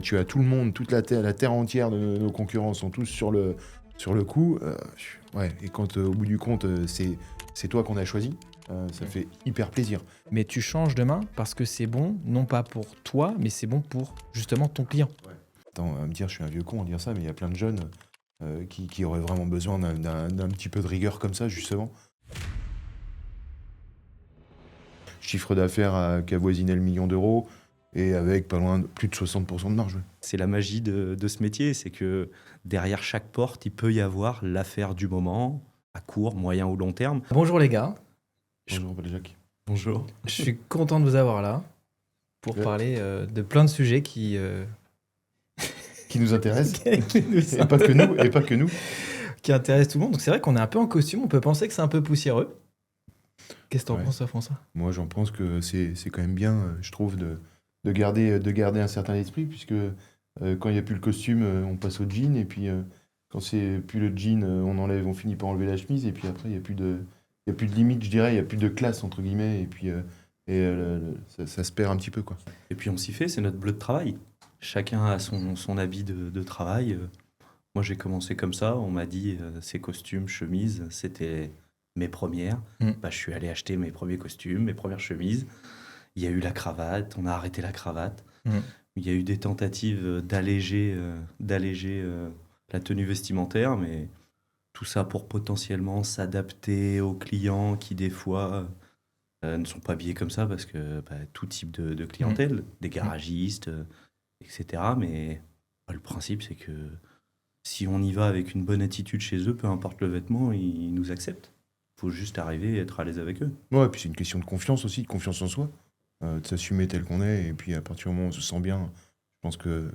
Tu as tout le monde, toute la terre entière de nos concurrents sont tous sur le coup. Ouais, et quand au bout du compte, c'est toi qu'on a choisi, ça fait hyper plaisir. Mais tu changes demain parce que c'est bon, non pas pour toi, mais c'est bon pour justement ton client. Attends, à me dire, je suis un vieux con à dire ça, mais il y a plein de jeunes qui auraient vraiment besoin d'un petit peu de rigueur comme ça, justement. Chiffre d'affaires qui avoisinait le million d'euros et avec pas loin de plus de 60% de marge. C'est la magie de ce métier, c'est que derrière chaque porte, il peut y avoir l'affaire du moment, à court, moyen ou long terme. Bonjour les gars, Bonjour, Paul Jacques. Bonjour. je suis content de vous avoir là pour Ouais. parler de plein de sujets qui Qui nous intéresse. nous Et pas que nous. qui intéressent tout le monde. Donc c'est vrai qu'on est un peu en costume, on peut penser que c'est un peu poussiéreux. Qu'est-ce que t'en Ouais. penses, toi, François? Moi, j'en pense que c'est quand même bien, je trouve, de garder un certain esprit, puisque quand il n'y a plus le costume, on passe au jean, et puis quand c'est plus le jean, on finit par enlever la chemise, et puis après, il y a plus de limite, je dirais, il n'y a plus de classe, entre guillemets, et puis ça se perd un petit peu, quoi. Et puis on s'y fait, c'est notre bleu de travail. Chacun a son habit de travail. Moi j'ai commencé comme ça, on m'a dit ces costumes, chemises, c'était mes premières. Bah, je suis allé acheter mes premiers costumes, mes premières chemises. Il y a eu la cravate, on a arrêté la cravate. Il y a eu des tentatives d'alléger la tenue vestimentaire, mais tout ça pour potentiellement s'adapter aux clients qui, des fois, ne sont pas habillés comme ça parce que tout type de clientèle, des garagistes, etc. Mais le principe, c'est que si on y va avec une bonne attitude chez eux, peu importe le vêtement, ils nous acceptent. Il faut juste arriver et être à l'aise avec eux. Ouais, et puis c'est une question de confiance aussi, de confiance en soi, de s'assumer tel qu'on est, et puis à partir du moment où on se sent bien, je pense que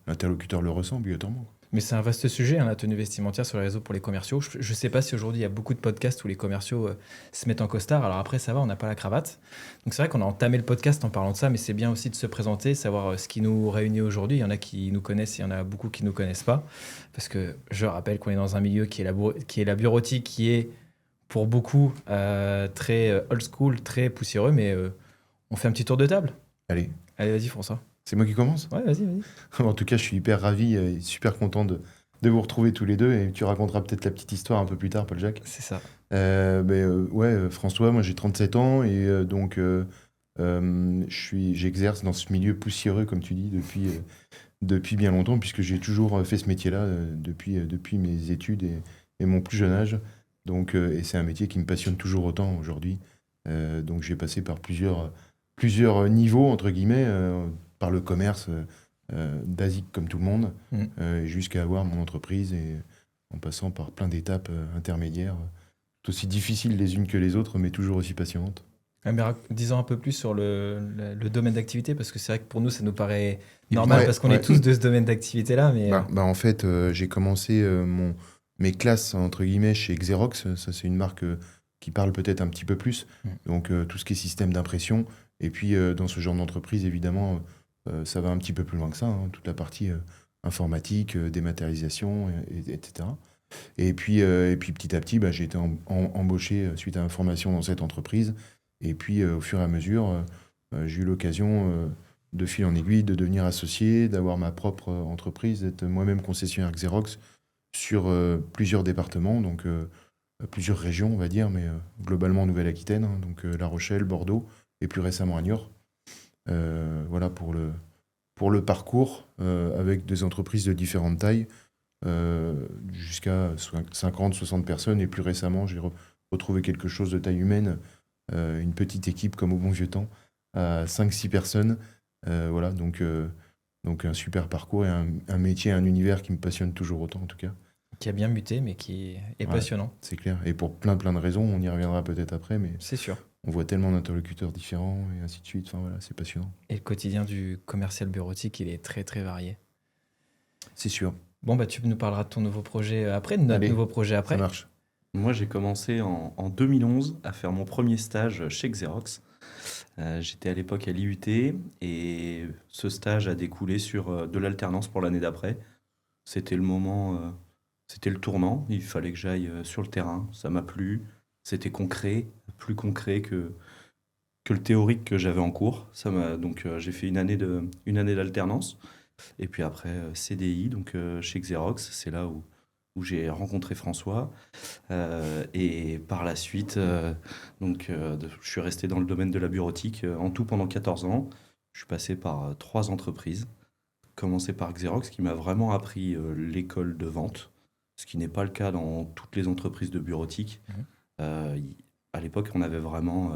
l'interlocuteur le ressent obligatoirement. Mais c'est un vaste sujet, hein, la tenue vestimentaire sur les réseaux pour les commerciaux. Je ne sais pas si aujourd'hui il y a beaucoup de podcasts où les commerciaux se mettent en costard. Alors après, ça va, on n'a pas la cravate. Donc c'est vrai qu'on a entamé le podcast en parlant de ça, mais c'est bien aussi de se présenter, savoir ce qui nous réunit aujourd'hui. Il y en a qui nous connaissent, il y en a beaucoup qui ne nous connaissent pas. Parce que je rappelle qu'on est dans un milieu qui est la bureautique, qui est pour beaucoup très old school, très poussiéreux, mais on fait un petit tour de table. Allez, Allez, vas-y François. c'est moi qui commence? Ouais, vas-y. En tout cas, je suis hyper ravi et super content de vous retrouver tous les deux, et tu raconteras peut-être la petite histoire un peu plus tard, Paul Jacques. C'est ça. François, moi j'ai 37 ans, et donc j'exerce dans ce milieu poussiéreux, comme tu dis, depuis bien longtemps, puisque j'ai toujours fait ce métier-là depuis mes études et mon plus jeune âge. Donc, et c'est un métier qui me passionne toujours autant aujourd'hui. Donc j'ai passé par plusieurs niveaux, entre guillemets, par le commerce basique comme tout le monde, jusqu'à avoir mon entreprise, et en passant par plein d'étapes intermédiaires, tout aussi difficiles les unes que les autres, mais toujours aussi passionnantes. Ah, mais disons un peu plus sur le domaine d'activité, parce que c'est vrai que pour nous, ça nous paraît normal, Ouais, parce qu'on ouais. est tous de ce domaine d'activité-là. Mais En fait, j'ai commencé mes classes, entre guillemets, chez Xerox. Ça, c'est une marque qui parle peut-être un petit peu plus. Donc, tout ce qui est système d'impression. Et puis, dans ce genre d'entreprise, évidemment, ça va un petit peu plus loin que ça, hein, toute la partie informatique, dématérialisation, etc. Et puis, petit à petit, j'ai été embauché suite à ma formation dans cette entreprise. Et puis, au fur et à mesure, j'ai eu l'occasion, de fil en aiguille, de devenir associé, d'avoir ma propre entreprise, d'être moi-même concessionnaire Xerox sur plusieurs départements, donc plusieurs régions, on va dire, mais globalement Nouvelle-Aquitaine, hein, donc La Rochelle, Bordeaux, et plus récemment à Niort. Voilà pour le parcours, avec des entreprises de différentes tailles, jusqu'à 50, 60 personnes, et plus récemment, j'ai retrouvé quelque chose de taille humaine, une petite équipe comme au bon vieux temps, à 5-6 personnes. Voilà, donc un super parcours, et un métier, un univers qui me passionne toujours autant, en tout cas. qui a bien muté, mais qui est Ouais. passionnant. C'est clair. Et pour plein de raisons, on y reviendra peut-être après, mais C'est sûr. on voit tellement d'interlocuteurs différents, et ainsi de suite. Enfin voilà, c'est passionnant. Et le quotidien du commercial bureautique, il est très, très varié. C'est sûr. Bon, tu nous parleras de ton nouveau projet après, de notre Allez, nouveau projet après. Ça marche. Moi, j'ai commencé en 2011 à faire mon premier stage chez Xerox. J'étais à l'époque à l'IUT et ce stage a découlé sur de l'alternance pour l'année d'après. C'était le moment, c'était le tournant. Il fallait que j'aille sur le terrain. Ça m'a plu. C'était concret, plus concret que le théorique que j'avais en cours. Donc j'ai fait une année d'alternance. Et puis après, CDI, donc chez Xerox, c'est là où j'ai rencontré François. Et par la suite, je suis resté dans le domaine de la bureautique en tout pendant 14 ans. Je suis passé par 3 entreprises. Commencé par Xerox, qui m'a vraiment appris l'école de vente, ce qui n'est pas le cas dans toutes les entreprises de bureautique. À l'époque, on avait vraiment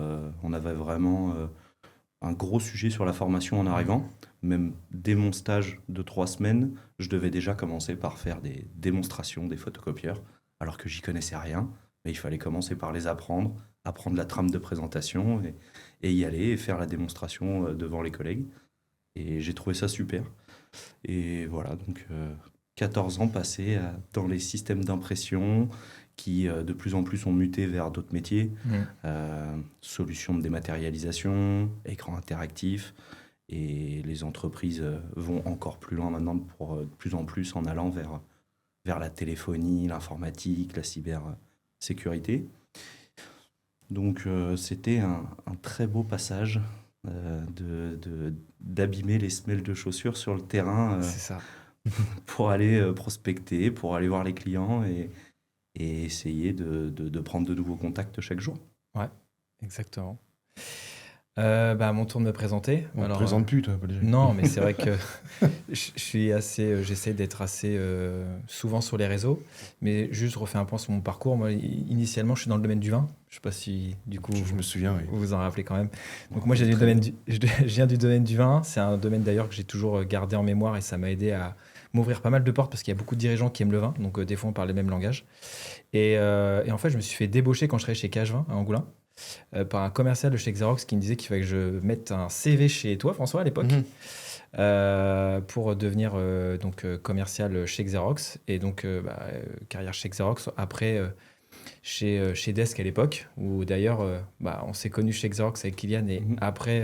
un gros sujet sur la formation en arrivant. Même dès mon stage de 3 semaines, je devais déjà commencer par faire des démonstrations des photocopieurs, alors que j'y connaissais rien. Mais il fallait commencer par les apprendre la trame de présentation et y aller et faire la démonstration devant les collègues. Et j'ai trouvé ça super. Et voilà, donc 14 ans passés dans les systèmes d'impression qui de plus en plus ont muté vers d'autres métiers. Solutions de dématérialisation, écran interactif. Et les entreprises vont encore plus loin maintenant, pour de plus en plus en allant vers la téléphonie, l'informatique, la cybersécurité. Donc c'était un très beau passage d'abîmer les semelles de chaussures sur le terrain C'est ça. pour aller prospecter, pour aller voir les clients et essayer de prendre de nouveaux contacts chaque jour. Ouais, exactement. À mon tour de me présenter. On ne te présente plus, toi, Paul. Non, mais c'est vrai que j'essaie d'être assez souvent sur les réseaux. Mais juste refais un point sur mon parcours. Moi, initialement, je suis dans le domaine du vin. Je ne sais pas si, du coup, Je me souviens, oui. vous vous en rappelez quand même. Donc moi, je viens du domaine du vin. C'est un domaine d'ailleurs que j'ai toujours gardé en mémoire et ça m'a aidé à m'ouvrir pas mal de portes parce qu'il y a beaucoup de dirigeants qui aiment le vin. Donc des fois, on parle les mêmes langages. Et en fait, je me suis fait débaucher quand je travaillais chez Cage 20 à Angoulins. Par un commercial de chez Xerox qui me disait qu'il fallait que je mette un CV chez toi, François, à l'époque, pour devenir commercial chez Xerox. Et donc, carrière chez Xerox. Après, chez Desk à l'époque, où d'ailleurs, on s'est connus chez Xerox avec Kylian. Et après,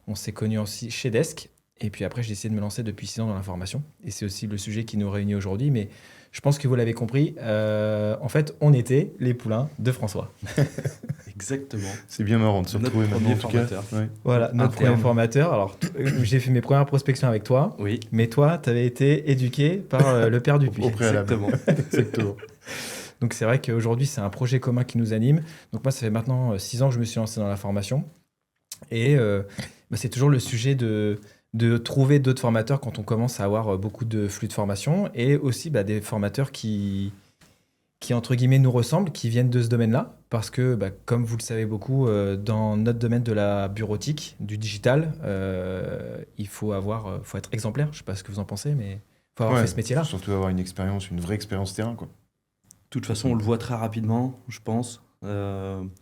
on s'est connus aussi chez Desk. Et puis après, j'ai essayé de me lancer depuis 6 ans dans l'information. Et c'est aussi le sujet qui nous réunit aujourd'hui. Mais je pense que vous l'avez compris. En fait, on était les poulains de François. Exactement. C'est bien marrant de se retrouver maintenant, en tout cas. Ouais. Voilà, notre premier formateur. Alors, j'ai fait mes premières prospections avec toi. Oui. Mais toi, tu avais été éduqué par le père du puits. Au préalable. Exactement. Donc, c'est vrai qu'aujourd'hui, c'est un projet commun qui nous anime. Donc, moi, ça fait maintenant 6 ans que je me suis lancé dans la formation. Et c'est toujours le sujet de trouver d'autres formateurs quand on commence à avoir beaucoup de flux de formation et aussi des formateurs qui entre guillemets nous ressemblent, qui viennent de ce domaine-là parce que comme vous le savez beaucoup dans notre domaine de la bureautique, du digital, il faut être exemplaire. Je sais pas ce que vous en pensez, mais il faut avoir fait ce métier-là. Surtout avoir une vraie expérience terrain, quoi. De toute façon, on le voit très rapidement, je pense,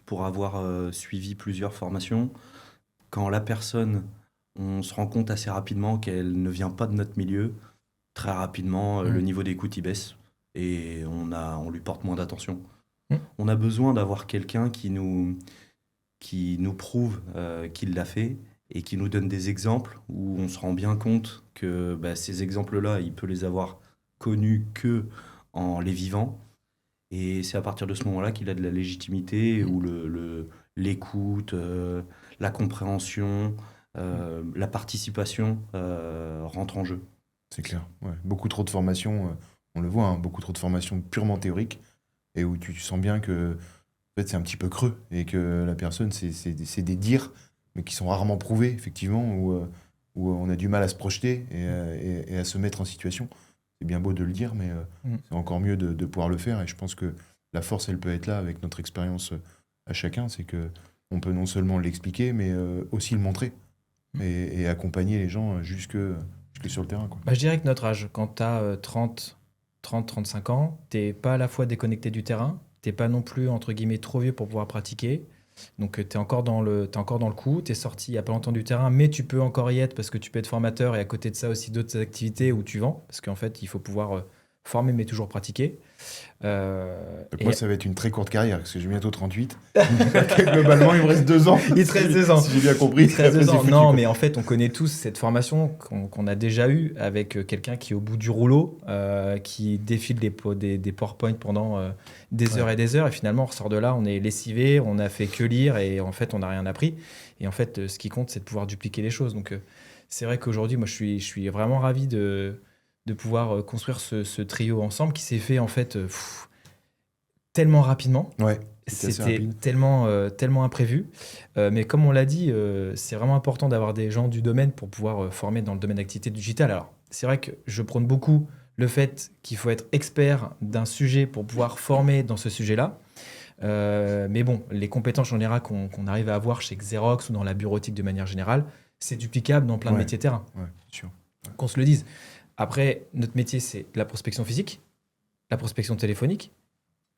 pour avoir suivi plusieurs formations. Quand la personne, on se rend compte assez rapidement qu'elle ne vient pas de notre milieu, très rapidement, le niveau d'écoute y baisse et on lui porte moins d'attention. On a besoin d'avoir quelqu'un qui nous prouve qu'il l'a fait et qui nous donne des exemples où on se rend bien compte que ces exemples-là, il peut les avoir connus que en les vivant. Et c'est à partir de ce moment-là qu'il a de la légitimité, où l'écoute, la compréhension, la participation rentrent en jeu. C'est clair. Ouais. Beaucoup trop de formations, on le voit, beaucoup trop de formations purement théoriques, et où tu sens bien que en fait, c'est un petit peu creux, et que la personne, c'est des dires, mais qui sont rarement prouvés, effectivement, où on a du mal à se projeter et à se mettre en situation. C'est bien beau de le dire, mais c'est encore mieux de pouvoir le faire. Et je pense que la force, elle peut être là avec notre expérience à chacun. C'est qu'on peut non seulement l'expliquer, mais aussi le montrer et accompagner les gens jusque sur le terrain, quoi. Je dirais que notre âge, quand tu as 30-35 ans, tu n'es pas à la fois déconnecté du terrain, tu n'es pas non plus, entre guillemets, trop vieux pour pouvoir pratiquer. Donc, tu es encore dans le coup, tu es sorti il n'y a pas longtemps du terrain, mais tu peux encore y être parce que tu peux être formateur et à côté de ça aussi d'autres activités où tu vends. Parce qu'en fait, il faut pouvoir former mais toujours pratiquer. Donc moi, ça va être une très courte carrière, parce que j'ai bientôt 38. Globalement, il me reste 2 ans. Il te reste 2 ans. Si j'ai bien compris. Il te reste 2 Après, ans. c'est foutu, Non, quoi. mais en fait, on connaît tous cette formation qu'on a déjà eue avec quelqu'un qui est au bout du rouleau, qui défile des PowerPoint pendant des heures et des heures, et finalement, on ressort de là, on est lessivé, on n'a fait que lire, et en fait, on n'a rien appris. Et en fait, ce qui compte, c'est de pouvoir dupliquer les choses. Donc, c'est vrai qu'aujourd'hui, moi, je suis vraiment ravi de pouvoir construire ce trio ensemble qui s'est fait, en fait, tellement rapidement. Ouais, c'était assez C'était rapide. tellement imprévu. Mais comme on l'a dit, c'est vraiment important d'avoir des gens du domaine pour pouvoir former dans le domaine d'activité digitale. Alors, c'est vrai que je prône beaucoup le fait qu'il faut être expert d'un sujet pour pouvoir former dans ce sujet-là. Mais bon, les compétences en général qu'on arrive à avoir chez Xerox ou dans la bureautique de manière générale, c'est duplicable dans plein de Ouais. métiers terrain. Ouais, c'est sûr. Qu'on se le dise. Après, notre métier, c'est la prospection physique, la prospection téléphonique,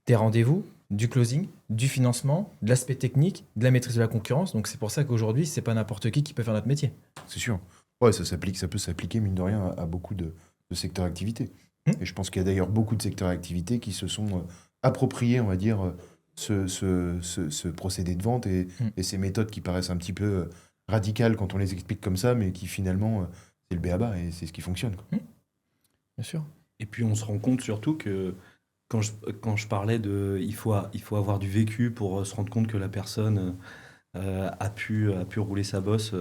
des rendez-vous, du closing, du financement, de l'aspect technique, de la maîtrise de la concurrence. Donc c'est pour ça qu'aujourd'hui, c'est pas n'importe qui peut faire notre métier. C'est sûr. Ouais, ça peut s'appliquer, mine de rien, à beaucoup de secteurs d'activité. Et je pense qu'il y a d'ailleurs beaucoup de secteurs d'activité qui se sont appropriés, on va dire, ce procédé de vente et ces méthodes qui paraissent un petit peu radicales quand on les explique comme ça, mais qui finalement, c'est le b.a.-ba et c'est ce qui fonctionne, quoi. Bien sûr. Et puis on se rend compte surtout que quand je parlais de il faut avoir du vécu pour se rendre compte que la personne a pu rouler sa bosse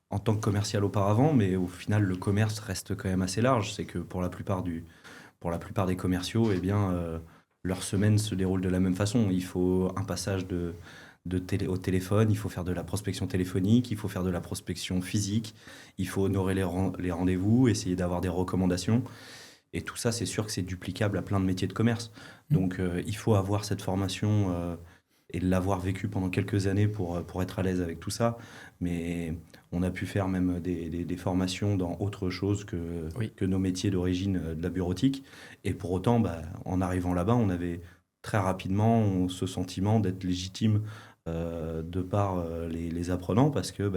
en tant que commercial auparavant, mais au final le commerce reste quand même assez large. C'est que pour la plupart des commerciaux, eh bien, leur semaine se déroule de la même façon. Il faut un passage au téléphone, il faut faire de la prospection téléphonique, il faut faire de la prospection physique, il faut honorer les rendez-vous, essayer d'avoir des recommandations. Et tout ça, c'est sûr que c'est duplicable à plein de métiers de commerce. Donc, il faut avoir cette formation et l'avoir vécu pendant quelques années pour être à l'aise avec tout ça. Mais on a pu faire même des formations dans autre chose que nos métiers d'origine de la bureautique. Et pour autant, en arrivant là-bas, on avait très rapidement ce sentiment d'être légitime de par les apprenants parce que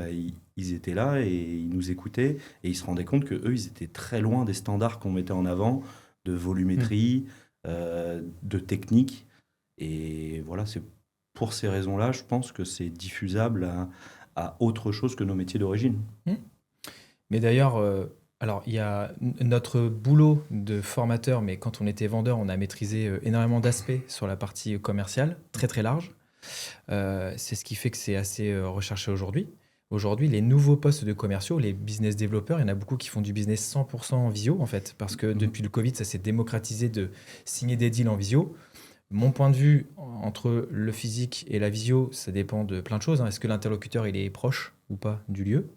ils étaient là et ils nous écoutaient et ils se rendaient compte que eux ils étaient très loin des standards qu'on mettait en avant de volumétrie, de technique, et voilà, c'est pour ces raisons-là je pense que c'est diffusable à autre chose que nos métiers d'origine. Mais d'ailleurs, alors il y a notre boulot de formateur, mais quand on était vendeur, on a maîtrisé énormément d'aspects sur la partie commerciale, très très large. C'est ce qui fait que c'est assez recherché aujourd'hui. Aujourd'hui, les nouveaux postes de commerciaux, les business développeurs, il y en a beaucoup qui font du business 100% en visio, en fait, parce que depuis le Covid, ça s'est démocratisé de signer des deals en visio. Mon point de vue, entre le physique et la visio, ça dépend de plein de choses. Est-ce que l'interlocuteur, il est proche ou pas du lieu?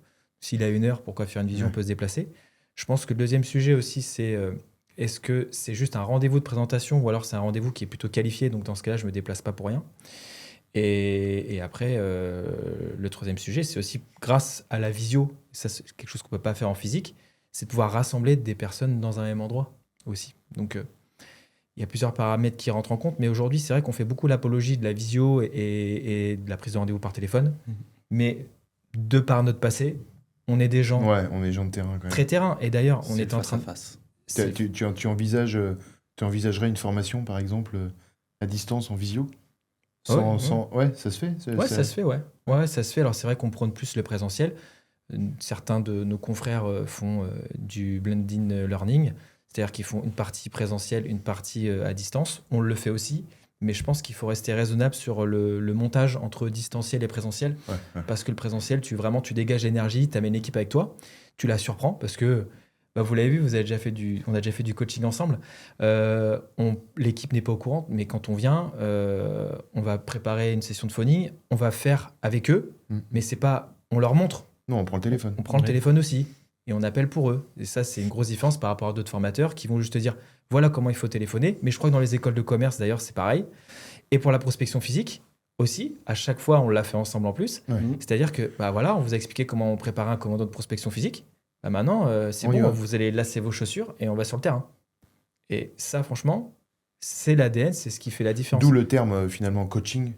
S'il a 1 heure, pourquoi faire une visio? On peut se déplacer. Je pense que le deuxième sujet aussi, c'est est-ce que c'est juste un rendez-vous de présentation ou alors c'est un rendez-vous qui est plutôt qualifié? Donc dans ce cas-là, je ne me déplace pas pour rien. Et après, le troisième sujet, c'est aussi grâce à la visio, ça c'est quelque chose qu'on ne peut pas faire en physique, c'est de pouvoir rassembler des personnes dans un même endroit aussi. Donc il y a plusieurs paramètres qui rentrent en compte, mais aujourd'hui, c'est vrai qu'on fait beaucoup l'apologie de la visio et de la prise de rendez-vous par téléphone, mais de par notre passé, on est des gens on est des gens de terrain quand même. très terrain. Et d'ailleurs, on est en train face à face. Tu envisagerais une formation, par exemple, à distance, en visio? Ouais, ça se fait? Ouais, ça se fait, ouais. Ouais, ça se fait. Alors, c'est vrai qu'on prône plus le présentiel. Certains de nos confrères font du blended learning, c'est-à-dire qu'ils font une partie présentielle, une partie à distance. On le fait aussi, mais je pense qu'il faut rester raisonnable sur le montage entre distanciel et présentiel, parce que le présentiel, tu dégages l'énergie, tu amènes l'équipe avec toi, tu la surprends, parce que vous l'avez vu, on a déjà fait du coaching ensemble. L'équipe n'est pas au courant, mais quand on vient, on va préparer une session de phoning, on va faire avec eux, mais c'est pas, on leur montre. Non, on prend le téléphone. On prend le téléphone aussi, et on appelle pour eux. Et ça, c'est une grosse différence par rapport à d'autres formateurs qui vont juste te dire, voilà comment il faut téléphoner. Mais je crois que dans les écoles de commerce, d'ailleurs, c'est pareil. Et pour la prospection physique aussi, à chaque fois, on l'a fait ensemble en plus. C'est-à-dire que, on vous a expliqué comment on préparait un commando de prospection physique. Maintenant, c'est bon, vous allez lasser vos chaussures et on va sur le terrain. Et ça, franchement, c'est l'ADN, c'est ce qui fait la différence. D'où le terme, finalement, coaching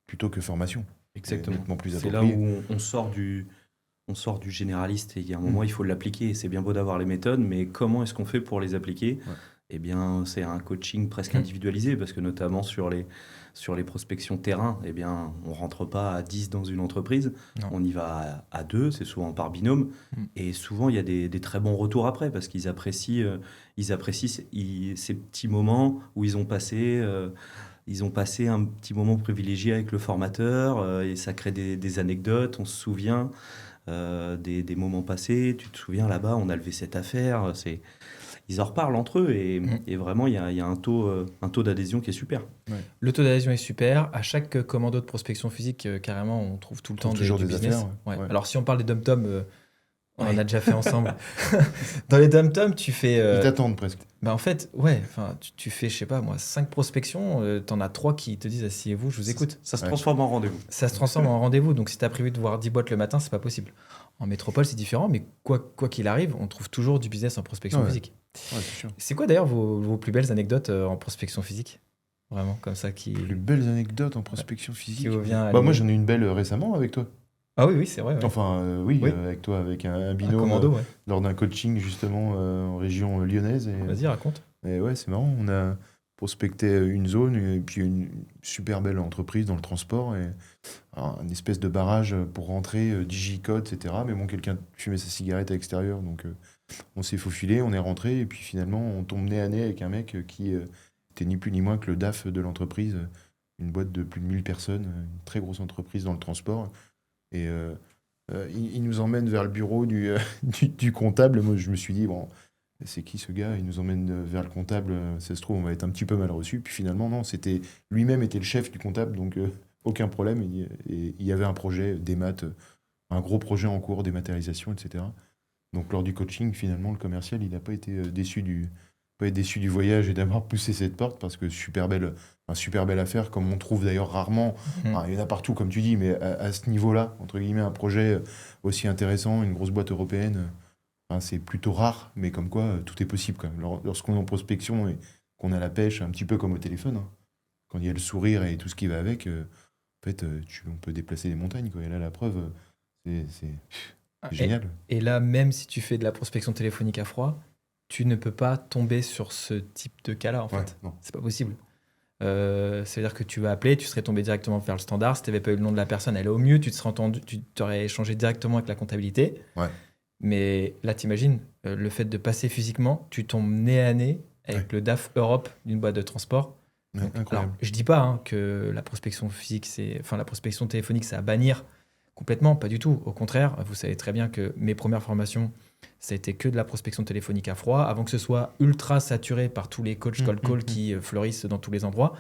plutôt que formation. Exactement. Plus c'est là où on sort du généraliste et il y a un moment, il faut l'appliquer. C'est bien beau d'avoir les méthodes, mais comment est-ce qu'on fait pour les appliquer? eh bien, c'est un coaching presque individualisé parce que notamment sur les prospections terrain, eh bien, on rentre pas à 10 dans une entreprise, Non. on y va à 2, c'est souvent par binôme. Et souvent, il y a des très bons retours après parce qu'ils apprécient, ces petits moments où ils ont passé un petit moment privilégié avec le formateur et ça crée des anecdotes, on se souvient des moments passés. Tu te souviens là-bas, on a levé cette affaire. Ils en reparlent entre eux et vraiment, il y a un taux d'adhésion qui est super. Ouais. Le taux d'adhésion est super. À chaque commando de prospection physique, carrément, on trouve tout le temps toujours du des business. affaires, Ouais. ouais. Alors, si on parle des dom-toms, on en a déjà fait ensemble. Dans les dom-toms, tu fais... Ils t'attendent presque. Bah en fait, ouais, tu fais, je sais pas moi, 5 prospections, t'en as 3 qui te disent asseyez-vous, je vous écoute. Ça se transforme en rendez-vous. Ça se transforme en rendez-vous, donc si t'as prévu de voir 10 boîtes le matin, c'est pas possible. En métropole, c'est différent, mais quoi qu'il arrive, on trouve toujours du business en prospection physique. Ouais, c'est sûr. C'est quoi d'ailleurs vos plus belles anecdotes en prospection physique? Vraiment, comme ça qui... Les belles anecdotes en prospection physique. qui vous vient à Moi, l'idée. j'en ai une belle récemment avec toi. Ah oui, c'est vrai. Ouais. Enfin, Oui. avec toi, avec un Un binôme commando, ouais. lors d'un coaching justement en région lyonnaise. Vas-y, raconte. Et ouais, c'est marrant. On a prospecté une zone et puis une super belle entreprise dans le transport et une espèce de barrage pour rentrer, digicode, etc. Mais bon, quelqu'un fumait sa cigarette à l'extérieur, donc on s'est faufilé, on est rentré et puis finalement on tombe nez à nez avec un mec qui était ni plus ni moins que le DAF de l'entreprise, une boîte de plus de 1000 personnes, une très grosse entreprise dans le transport. Et il nous emmène vers le bureau du comptable. Moi, je me suis dit, bon, c'est qui ce gars? Il nous emmène vers le comptable. Ça se trouve, on va être un petit peu mal reçu. Puis finalement, non, lui-même était le chef du comptable, donc aucun problème. Et il y avait un projet, des maths, un gros projet en cours, dématérialisation, etc. Donc lors du coaching, finalement, le commercial, il n'a pas été déçu du voyage et d'avoir poussé cette porte parce que super belle affaire, comme on trouve d'ailleurs rarement. Il y en a partout, comme tu dis, mais à ce niveau-là, entre guillemets, un projet aussi intéressant, une grosse boîte européenne, c'est plutôt rare, mais comme quoi tout est possible quand même. Lorsqu'on est en prospection et qu'on a la pêche, un petit peu comme au téléphone, quand il y a le sourire et tout ce qui va avec, en fait, on peut déplacer les montagnes, quoi. Et là, la preuve, c'est génial. Et là, même si tu fais de la prospection téléphonique à froid, tu ne peux pas tomber sur ce type de cas-là, en fait. Non. C'est pas possible. Ça veut dire que tu vas appeler, tu serais tombé directement vers le standard. Si tu n'avais pas eu le nom de la personne, elle est au mieux, tu t'aurais échangé directement avec la comptabilité. Ouais. Mais là, t'imagines, le fait de passer physiquement, tu tombes nez à nez avec le DAF Europe d'une boîte de transport. Donc, alors, je dis pas que la prospection la prospection téléphonique, c'est à bannir complètement, pas du tout. Au contraire, vous savez très bien que mes premières formations, ça a été que de la prospection téléphonique à froid, avant que ce soit ultra saturé par tous les coachs cold call qui fleurissent dans tous les endroits.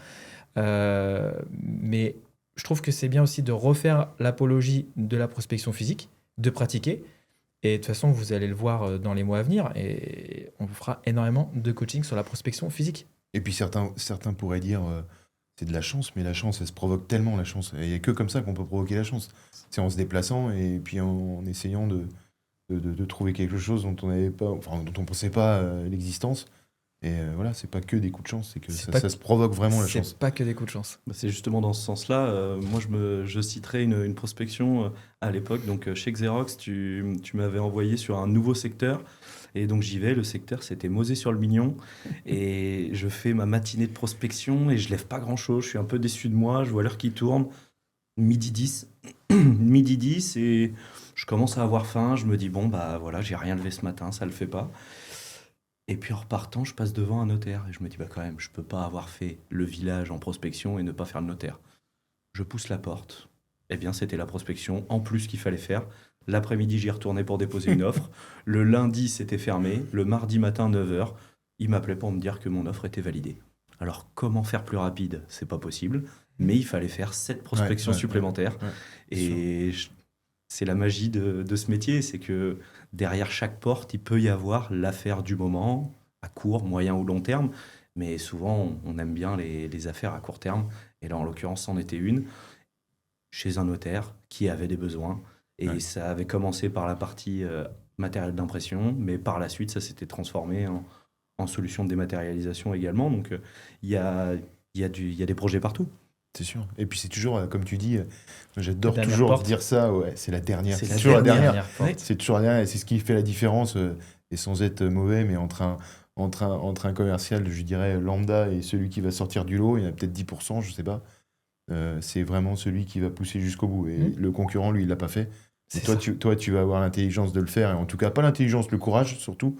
Mais je trouve que c'est bien aussi de refaire l'apologie de la prospection physique, de pratiquer. Et de toute façon, vous allez le voir dans les mois à venir et on vous fera énormément de coaching sur la prospection physique. Et puis certains pourraient dire c'est de la chance, mais la chance, elle se provoque tellement, la chance. Il n'y a que comme ça qu'on peut provoquer la chance. C'est en se déplaçant et puis en essayant de trouver quelque chose dont on ne pensait pas l'existence. Et voilà, c'est pas que des coups de chance, c'est que ça se provoque vraiment la chance. C'est pas que des coups de chance. C'est justement dans ce sens-là. Moi, je citerai une prospection à l'époque. Donc, chez Xerox, tu m'avais envoyé sur un nouveau secteur. Et donc, j'y vais. Le secteur, c'était Mosée-sur-le-Mignon. Et je fais ma matinée de prospection et je lève pas grand-chose. Je suis un peu déçu de moi. Je vois l'heure qui tourne. Midi 10. Midi 10. Et je commence à avoir faim. Je me dis, bon, bah voilà, j'ai rien levé ce matin. Ça le fait pas. Et puis en repartant, je passe devant un notaire et je me dis, bah quand même, je peux pas avoir fait le village en prospection et ne pas faire le notaire. Je pousse la porte. Eh bien, c'était la prospection en plus qu'il fallait faire. L'après-midi, j'y retournais pour déposer une offre. Le lundi, c'était fermé. Le mardi matin, 9h, il m'appelait pour me dire que mon offre était validée. Alors, comment faire plus rapide? C'est pas possible. Mais il fallait faire 7 prospections supplémentaires. Et c'est la magie de ce métier, c'est que derrière chaque porte, il peut y avoir l'affaire du moment, à court, moyen ou long terme. Mais souvent, on aime bien les affaires à court terme. Et là, en l'occurrence, c'en était une chez un notaire qui avait des besoins. Et ça avait commencé par la partie matériel d'impression, mais par la suite, ça s'était transformé en solution de dématérialisation également. Donc, il y a des projets partout. C'est sûr. Et puis c'est toujours, comme tu dis, j'adore toujours dire ça, c'est la dernière. C'est toujours la dernière. porte. C'est toujours la dernière et c'est ce qui fait la différence. et sans être mauvais, mais entre un commercial, je dirais, lambda et celui qui va sortir du lot, il y en a peut-être 10%, je sais pas. C'est vraiment celui qui va pousser jusqu'au bout. Et le concurrent, lui, il l'a pas fait. Et toi, tu vas avoir l'intelligence de le faire, et en tout cas, pas l'intelligence, le courage surtout,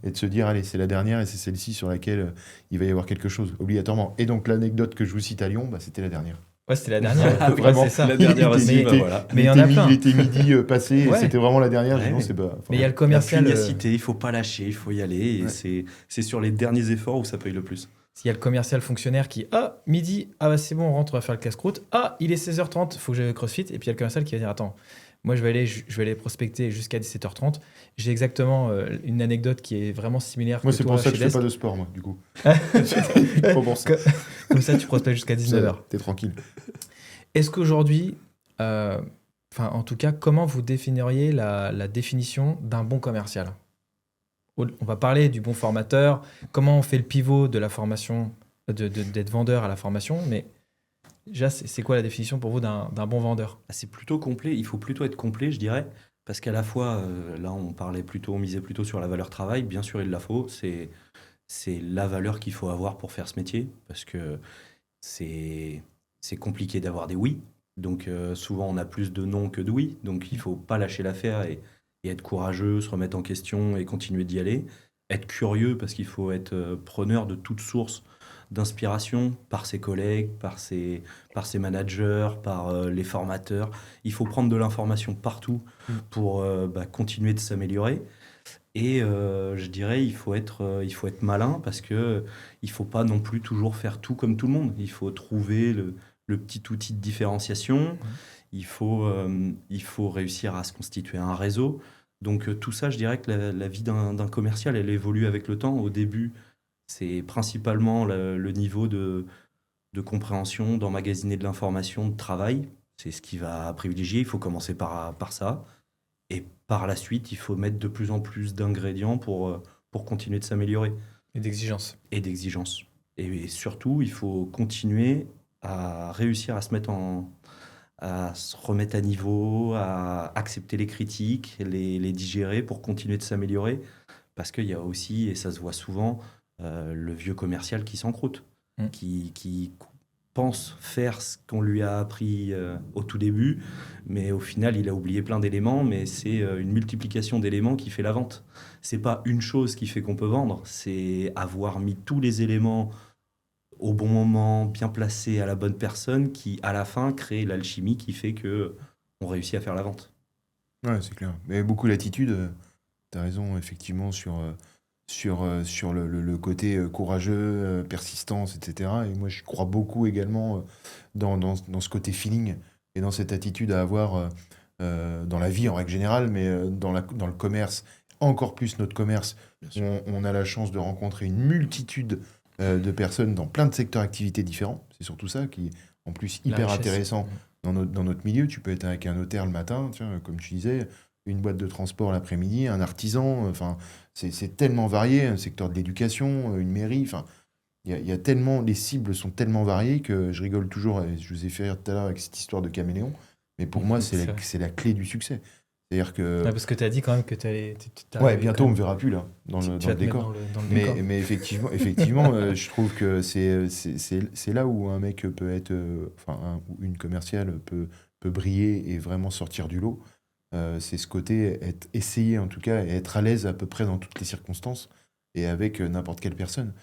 et de se dire, allez, c'est la dernière, et c'est celle-ci sur laquelle il va y avoir quelque chose, obligatoirement. Et donc, l'anecdote que je vous cite à Lyon, bah, c'était la dernière. Ouais, c'était la dernière. Ah, Vraiment, c'est ça. La dernière Il aussi, était- bah voilà. Mais il y en a plein. Il était midi passé, et Ouais. c'était vraiment la dernière. Ouais, Sinon, mais- c'est pas. Mais il y a le La commercial. pugnacité, il faut pas lâcher, il faut y aller. Et Ouais. c'est sur les derniers efforts où ça paye le plus. S'il y a le commercial fonctionnaire qui, midi, bah, c'est bon, on rentre, on va faire le casse-croûte. Il est 16h30, faut que j'aille au CrossFit. Et puis il y a le commercial qui va dire, attends, moi je vais aller prospecter jusqu'à 17h30. J'ai exactement une anecdote qui est vraiment similaire. Moi, que c'est toi, pour ça que je chez fais pas Desk. de sport, moi, du coup. Pas pour ça. Comme ça, tu prospectes jusqu'à 19h. T'es tranquille. Est-ce qu'aujourd'hui, en tout cas, comment vous définiriez la définition d'un bon commercial? On va parler du bon formateur, comment on fait le pivot de la formation, d'être vendeur à la formation, mais déjà, c'est quoi la définition pour vous d'un bon vendeur? C'est plutôt complet, il faut plutôt être complet, je dirais, parce qu'à la fois, là, on misait plutôt sur la valeur travail, bien sûr, il la faut, c'est la valeur qu'il faut avoir pour faire ce métier, parce que c'est compliqué d'avoir des oui, donc souvent on a plus de non que de oui, donc il faut pas lâcher l'affaire et être courageux, se remettre en question et continuer d'y aller, être curieux, parce qu'il faut être preneur de toutes sources d'inspiration par ses collègues, par ses managers, par les formateurs. Il faut prendre de l'information partout pour continuer de s'améliorer. Et je dirais, il faut être malin, parce que il faut pas non plus toujours faire tout comme tout le monde. Il faut trouver le petit outil de différenciation. Il faut réussir à se constituer un réseau. Donc tout ça, je dirais que la vie d'un commercial, elle évolue avec le temps. Au début, c'est principalement le niveau de compréhension, d'emmagasiner de l'information, de travail. C'est ce qui va privilégier. Il faut commencer par ça. Et par la suite, il faut mettre de plus en plus d'ingrédients pour continuer de s'améliorer. Et d'exigence. Et d'exigence. Et surtout, il faut continuer à réussir à à se remettre à niveau, à accepter les critiques, les digérer pour continuer de s'améliorer. Parce qu'il y a aussi, et ça se voit souvent, le vieux commercial qui s'encroute, qui pense faire ce qu'on lui a appris au tout début, mais au final, il a oublié plein d'éléments, mais c'est une multiplication d'éléments qui fait la vente. C'est pas une chose qui fait qu'on peut vendre, c'est avoir mis tous les éléments au bon moment, bien placés à la bonne personne, qui, à la fin, crée l'alchimie qui fait que on réussit à faire la vente. Ouais, c'est clair. Mais beaucoup l'attitude, tu as raison, effectivement, sur le côté courageux, persistance, etc. Et moi, je crois beaucoup également dans ce côté feeling et dans cette attitude à avoir dans la vie en règle générale, mais dans le commerce, encore plus notre commerce, on a la chance de rencontrer une multitude de personnes dans plein de secteurs d'activité différents. C'est surtout ça qui est en plus hyper intéressant dans notre milieu. Tu peux être avec un notaire le matin, tiens, comme tu disais, une boîte de transport l'après-midi, un artisan, enfin, c'est tellement varié, un secteur de l'éducation, une mairie, enfin, il y a tellement, les cibles sont tellement variées que je rigole toujours, et je vous ai fait rire tout à l'heure avec cette histoire de caméléon, mais pour moi, c'est la clé du succès. C'est-à-dire que... parce que tu as dit quand même que tu allais... Ouais, bientôt on me verra plus là, dans le décor. Mais effectivement, je trouve que c'est là où un mec peut être, ou une commerciale peut briller et vraiment sortir du lot. C'est ce côté, essayer en tout cas, et être à l'aise à peu près dans toutes les circonstances et avec n'importe quelle personne.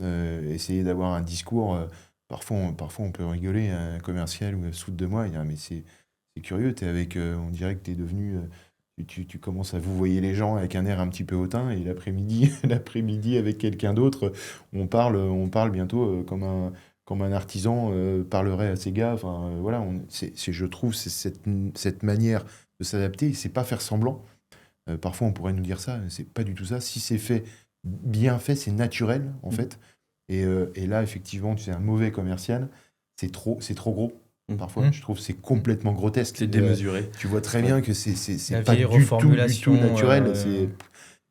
Essayer d'avoir un discours, parfois on peut rigoler, un commercial ou sous de moi, il dit, mais c'est curieux, t'es avec, on dirait que t'es devenu, tu commences à vous voyer les gens avec un air un petit peu hautain, et l'après-midi avec quelqu'un d'autre, on parle bientôt comme un artisan parlerait à ses gars. Enfin, voilà, je trouve c'est cette manière de s'adapter, c'est pas faire semblant. Parfois, on pourrait nous dire ça, c'est pas du tout ça. Si c'est fait, bien fait, c'est naturel, en fait. Et là, effectivement, tu sais, un mauvais commercial, c'est trop gros. Parfois, je trouve que c'est complètement grotesque. C'est démesuré. Tu vois très bien que c'est pas du tout naturel.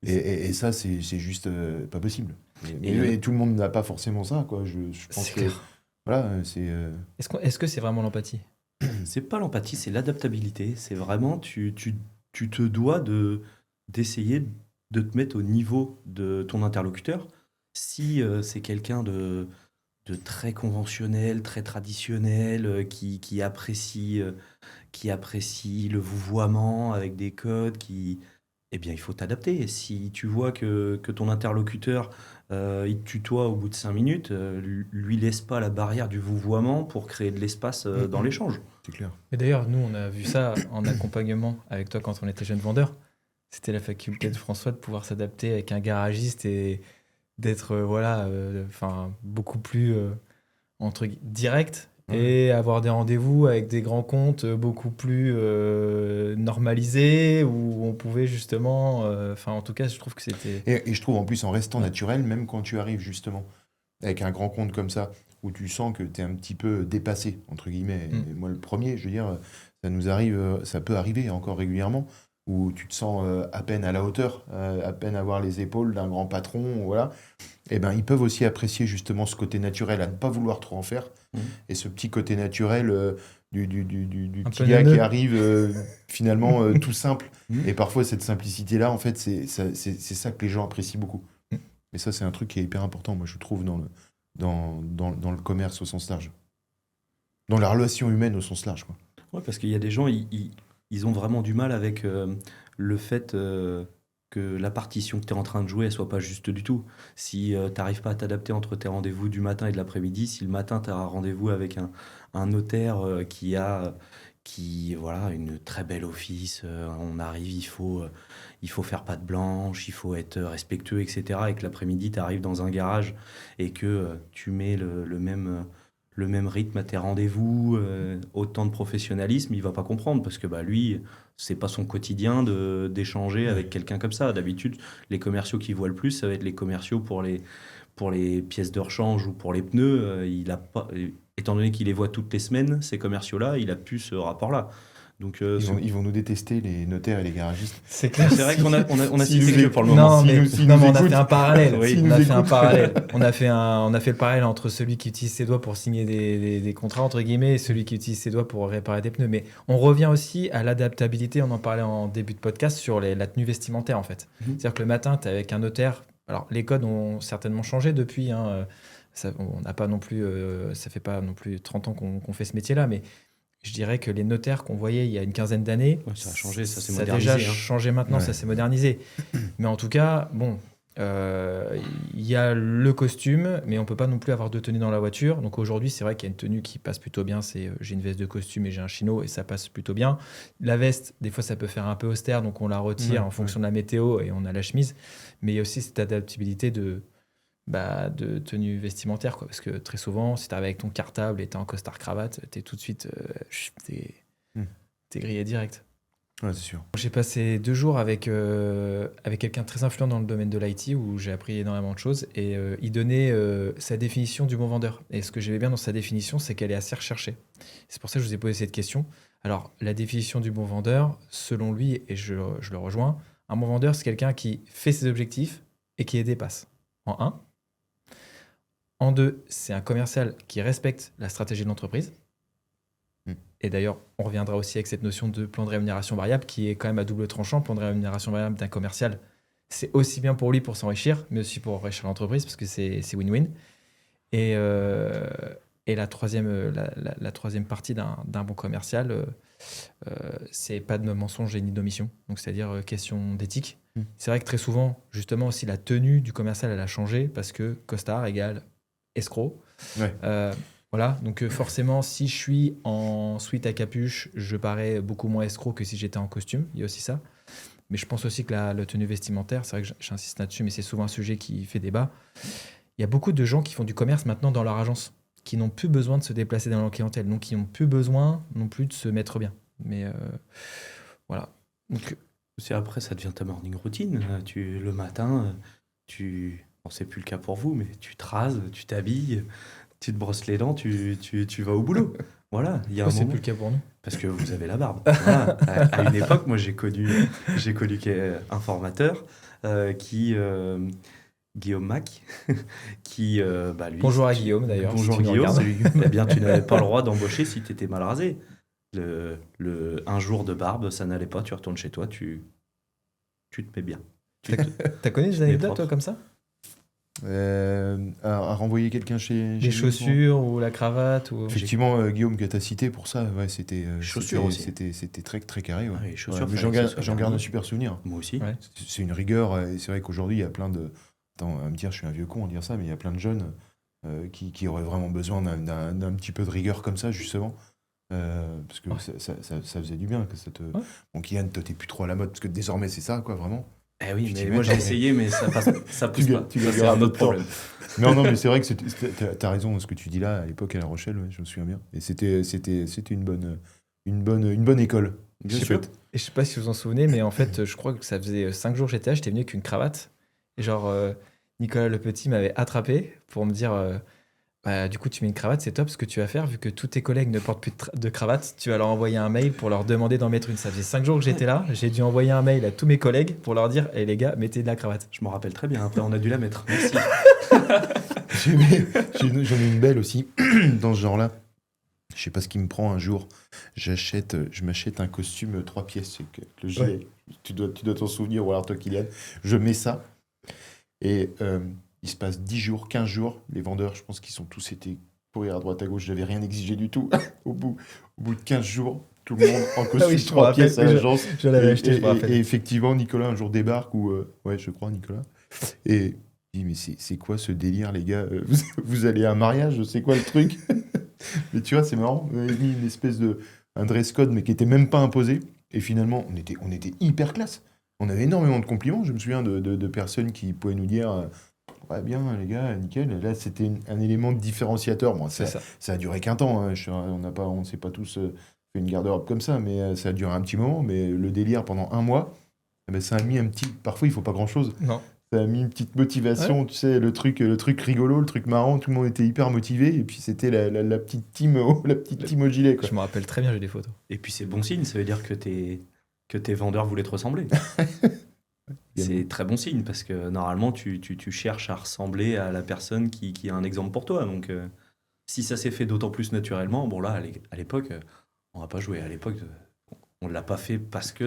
Et ça, c'est juste pas possible. Mais tout le monde n'a pas forcément ça, quoi. Je pense que... Voilà, c'est... Est-ce que c'est vraiment l'empathie ? C'est pas l'empathie, c'est l'adaptabilité. C'est vraiment, tu te dois d'essayer de te mettre au niveau de ton interlocuteur. Si c'est quelqu'un de très conventionnel, très traditionnel, qui apprécie le vouvoiement avec des codes, eh bien, il faut t'adapter. Et si tu vois que ton interlocuteur, il te tutoie au bout de 5 minutes, lui laisse pas la barrière du vouvoiement pour créer de l'espace dans l'échange. C'est clair. Et d'ailleurs, nous, on a vu ça en accompagnement avec toi quand on était jeune vendeur. C'était la faculté de François de pouvoir s'adapter avec un garagiste et d'être beaucoup plus direct et avoir des rendez-vous avec des grands comptes beaucoup plus normalisés où on pouvait justement... en tout cas, je trouve que c'était... Et je trouve en plus en restant naturel, même quand tu arrives justement avec un grand compte comme ça, où tu sens que tu es un petit peu dépassé, entre guillemets. Et moi, le premier, je veux dire, ça peut arriver encore régulièrement, où tu te sens à peine à la hauteur, à peine avoir les épaules d'un grand patron, voilà. Et ben, ils peuvent aussi apprécier justement ce côté naturel, à ne pas vouloir trop en faire, et ce petit côté naturel du petit gars qui arrive finalement tout simple. Et parfois, cette simplicité-là, en fait, c'est ça que les gens apprécient beaucoup. Et ça, c'est un truc qui est hyper important, moi, je trouve, dans le commerce au sens large. Dans la relation humaine au sens large, quoi. Ouais, parce qu'il y a des gens, ils ont vraiment du mal avec le fait que la partition que tu es en train de jouer, elle soit pas juste du tout. Si tu n'arrives pas à t'adapter entre tes rendez-vous du matin et de l'après-midi, si le matin tu as un rendez-vous avec un notaire qui a une très belle office, on arrive, il faut faire patte blanche, il faut être respectueux, etc. Et que l'après-midi, tu arrives dans un garage et que tu mets le même rythme à tes rendez-vous, autant de professionnalisme, il va pas comprendre parce que lui, c'est pas son quotidien d'échanger avec quelqu'un comme ça. D'habitude, les commerciaux qui voient le plus, ça va être les commerciaux pour les pièces de rechange ou pour les pneus. Il a pas, étant donné qu'il les voit toutes les semaines, ces commerciaux-là, il a plus ce rapport-là. Donc, ils vont nous détester, les notaires et les garagistes. C'est clair. C'est vrai qu'on a cité que pour le moment. Non, mais on a fait un parallèle. Oui. On a fait un parallèle. On a fait le parallèle entre celui qui utilise ses doigts pour signer des contrats, entre guillemets, et celui qui utilise ses doigts pour réparer des pneus. Mais on revient aussi à l'adaptabilité. On en parlait en début de podcast sur la tenue vestimentaire, en fait. C'est-à-dire que le matin, tu es avec un notaire. Alors, les codes ont certainement changé depuis. On n'a pas non plus, ça fait pas non plus 30 ans qu'on fait ce métier-là, mais je dirais que les notaires qu'on voyait il y a une quinzaine d'années, ça a changé, ça s'est ça a modernisé. déjà changé maintenant, ça s'est modernisé. Mais en tout cas, il y a le costume, mais on peut pas non plus avoir deux tenues dans la voiture. Donc aujourd'hui, c'est vrai qu'il y a une tenue qui passe plutôt bien, c'est j'ai une veste de costume et j'ai un chino et ça passe plutôt bien. La veste, des fois, ça peut faire un peu austère, donc on la retire en fonction de la météo et on a la chemise. Mais il y a aussi cette adaptabilité de tenue vestimentaire, quoi. Parce que très souvent, si tu arrives avec ton cartable et tu es en costard-cravate, tu es tout de suite t'es grillé direct. Ouais, c'est sûr. J'ai passé 2 jours avec quelqu'un de très influent dans le domaine de l'IT où j'ai appris énormément de choses et il donnait sa définition du bon vendeur. Et ce que j'aimais bien dans sa définition, c'est qu'elle est assez recherchée. C'est pour ça que je vous ai posé cette question. Alors, la définition du bon vendeur, selon lui, et je le rejoins, un bon vendeur, c'est quelqu'un qui fait ses objectifs et qui les dépasse. En 1. En 2, c'est un commercial qui respecte la stratégie de l'entreprise. Et d'ailleurs, on reviendra aussi avec cette notion de plan de rémunération variable qui est quand même à double tranchant. Plan de rémunération variable d'un commercial, c'est aussi bien pour lui pour s'enrichir, mais aussi pour enrichir l'entreprise parce que c'est win-win. Et la troisième partie d'un bon commercial, c'est pas de mensonge et ni d'omission. Donc, c'est-à-dire question d'éthique. C'est vrai que très souvent, justement, aussi la tenue du commercial, elle a changé parce que costard égale escroc. Ouais. Voilà, donc forcément, si je suis en sweat à capuche, je parais beaucoup moins escroc que si j'étais en costume. Il y a aussi ça. Mais je pense aussi que la tenue vestimentaire, c'est vrai que j'insiste là-dessus, mais c'est souvent un sujet qui fait débat. Il y a beaucoup de gens qui font du commerce maintenant dans leur agence, qui n'ont plus besoin de se déplacer dans leur clientèle, donc qui n'ont plus besoin non plus de se mettre bien. Mais voilà. Donc, après, ça devient ta morning routine. Le matin, bon, c'est plus le cas pour vous, mais tu te rases, tu t'habilles, tu te brosses les dents, tu vas au boulot. Voilà, il y a un moment. C'est plus le cas pour nous. Parce que vous avez la barbe. Voilà. À une époque, moi, j'ai connu un formateur Guillaume Mac, qui, lui... Bonjour à Guillaume, d'ailleurs. Bonjour si Guillaume. Eh bien, tu n'avais pas le droit d'embaucher si tu étais mal rasé. Un jour de barbe, ça n'allait pas, tu retournes chez toi, tu te mets bien. T'as connu des anecdotes, toi, comme ça? À renvoyer quelqu'un chez Les lui, chaussures ou la cravate ou... Effectivement, Guillaume, que tu as cité pour ça, ouais, Chaussures aussi. c'était très, très carré. Ouais. Ah, les chaussures, Ouais, mais fallait que ce soit j'en garde un garni. super souvenir. Moi aussi. Ouais. C'est une rigueur, et c'est vrai qu'aujourd'hui, il y a plein de. Attends, à me dire, je suis un vieux con à dire ça, mais il y a plein de jeunes qui auraient vraiment besoin d'un petit peu de rigueur comme ça, justement. Parce que ça faisait du bien. Que ça te... Ouais. Bon, Kylian, toi, t'es plus trop à la mode, parce que désormais, c'est ça, quoi, vraiment. Eh oui, Tu mais t'y moi mets, j'ai mais- essayé, mais ça pousse pas. Tu Ça, c'est gagneras un notre autre problème. Non, mais c'est vrai que t'as raison, ce que tu dis là, à l'époque, à La Rochelle, ouais, je me souviens bien. Et c'était une bonne école. Bien Je sais sûr. pas- Et je sais pas si vous vous en souvenez, mais en fait, je crois que ça faisait 5 jours que j'étais là, j'étais venu avec une cravate. Et genre, Nicolas Le Petit m'avait attrapé pour me dire bah, du coup, tu mets une cravate, c'est top ce que tu vas faire, vu que tous tes collègues ne portent plus de cravate, tu vas leur envoyer un mail pour leur demander d'en mettre une. Ça faisait 5 jours que j'étais là, j'ai dû envoyer un mail à tous mes collègues pour leur dire hey, les gars, mettez de la cravate. Je m'en rappelle très bien. Après, on a dû la mettre. Merci. J'en ai une belle aussi, dans ce genre-là. Je sais pas ce qui me prend un jour. Je m'achète un costume 3 pièces, c'est que le gilet. Ouais. Tu dois t'en souvenir, ou alors toi, Kylian. Je mets ça. Et il se passe 10 jours, 15 jours. Les vendeurs, je pense qu'ils sont tous été courir à droite à gauche. Je n'avais rien exigé du tout. au bout de 15 jours, tout le monde en costume oui, je me 3 rappelle, pièces à je- l'agence. Je l'avais Et, acheté, je me rappelle. et effectivement, Nicolas un jour débarque, ou ouais, je crois, Nicolas. Et il dit, mais c'est quoi ce délire, les gars? Vous allez à un mariage? C'est quoi le truc? Mais tu vois, c'est marrant. On avait mis une espèce un dress code, mais qui était même pas imposé. Et finalement, on était hyper classe. On avait énormément de compliments. Je me souviens de personnes qui pouvaient nous dire ouais, bien, les gars, nickel. Et là, c'était un élément différenciateur. Bon, C'est ça. ça a duré qu'un temps. Hein. On ne s'est pas tous fait une garde-robe comme ça, mais ça a duré un petit moment. Mais le délire pendant un mois, eh ben, ça a mis un petit. Parfois, il faut pas grand-chose. Non. Ça a mis une petite motivation, tu sais, le truc rigolo, le truc marrant. Tout le monde était hyper motivé. Et puis, c'était la petite team, au gilet, quoi. Je me rappelle très bien, j'ai des photos. Et puis c'est bon signe, ça veut dire que tes vendeurs voulaient te ressembler. C'est très bon signe parce que normalement tu cherches à ressembler à la personne qui a un exemple pour toi. Donc si ça s'est fait d'autant plus naturellement, bon là à l'époque, on va pas jouer. À l'époque, on l'a pas fait parce que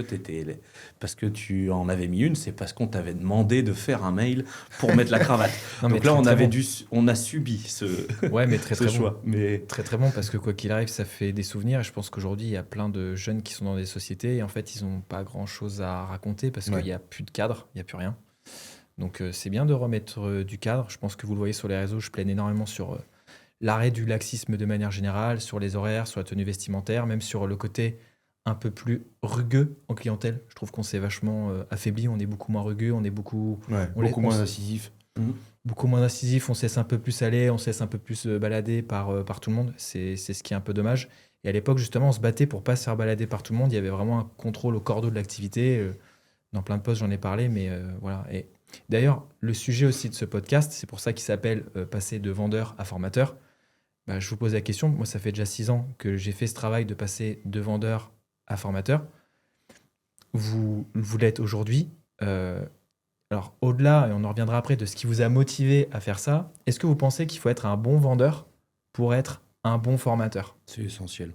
tu en avais mis une, c'est parce qu'on t'avait demandé de faire un mail pour mettre la cravate. Non, Donc mais là très, on a subi ce, Ouais, mais très ce très bon. choix. Mais Très très bon parce que quoi qu'il arrive, ça fait des souvenirs. Et je pense qu'aujourd'hui, il y a plein de jeunes qui sont dans des sociétés et en fait, ils n'ont pas grand chose à raconter parce Ouais. qu'il n'y a plus de cadre, il n'y a plus rien. Donc c'est bien de remettre du cadre. Je pense que vous le voyez sur les réseaux, je plaide énormément sur l'arrêt du laxisme de manière générale, sur les horaires, sur la tenue vestimentaire, même sur le côté un peu plus rugueux en clientèle. Je trouve qu'on s'est vachement affaibli, on est beaucoup moins rugueux, on est beaucoup Ouais, On les- beaucoup on moins s- incisif. beaucoup moins incisif, on se laisse un peu plus aller, on se laisse un peu plus balader par tout le monde. C'est ce qui est un peu dommage. Et à l'époque, justement, on se battait pour pas se faire balader par tout le monde. Il y avait vraiment un contrôle au cordeau de l'activité. Dans plein de posts, j'en ai parlé, mais voilà. Et d'ailleurs, le sujet aussi de ce podcast, c'est pour ça qu'il s'appelle Passer de vendeur à formateur. Bah, je vous pose la question. Moi, ça fait déjà 6 ans que j'ai fait ce travail de passer de vendeur à formateur. Vous l'êtes aujourd'hui. Alors, au-delà, et on en reviendra après, de ce qui vous a motivé à faire ça, est-ce que vous pensez qu'il faut être un bon vendeur pour être un bon formateur? c'est essentiel.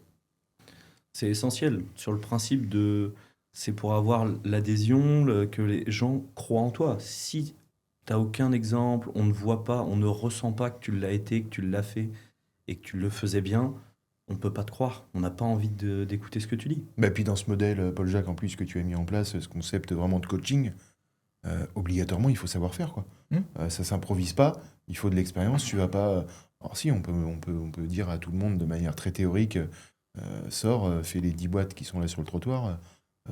C'est essentiel sur le principe de... C'est pour avoir l'adhésion, que les gens croient en toi. Si tu n'as aucun exemple, on ne voit pas, on ne ressent pas que tu l'as été, que tu l'as fait et que tu le faisais bien, on ne peut pas te croire. On n'a pas envie d'écouter ce que tu dis. Bah, puis dans ce modèle, Paul-Jacques, en plus, que tu as mis en place, ce concept vraiment de coaching, obligatoirement, il faut savoir faire, quoi. Ça s'improvise pas, il faut de l'expérience. Tu vas pas... Alors si, on peut dire à tout le monde de manière très théorique, sors, fais les 10 boîtes qui sont là sur le trottoir,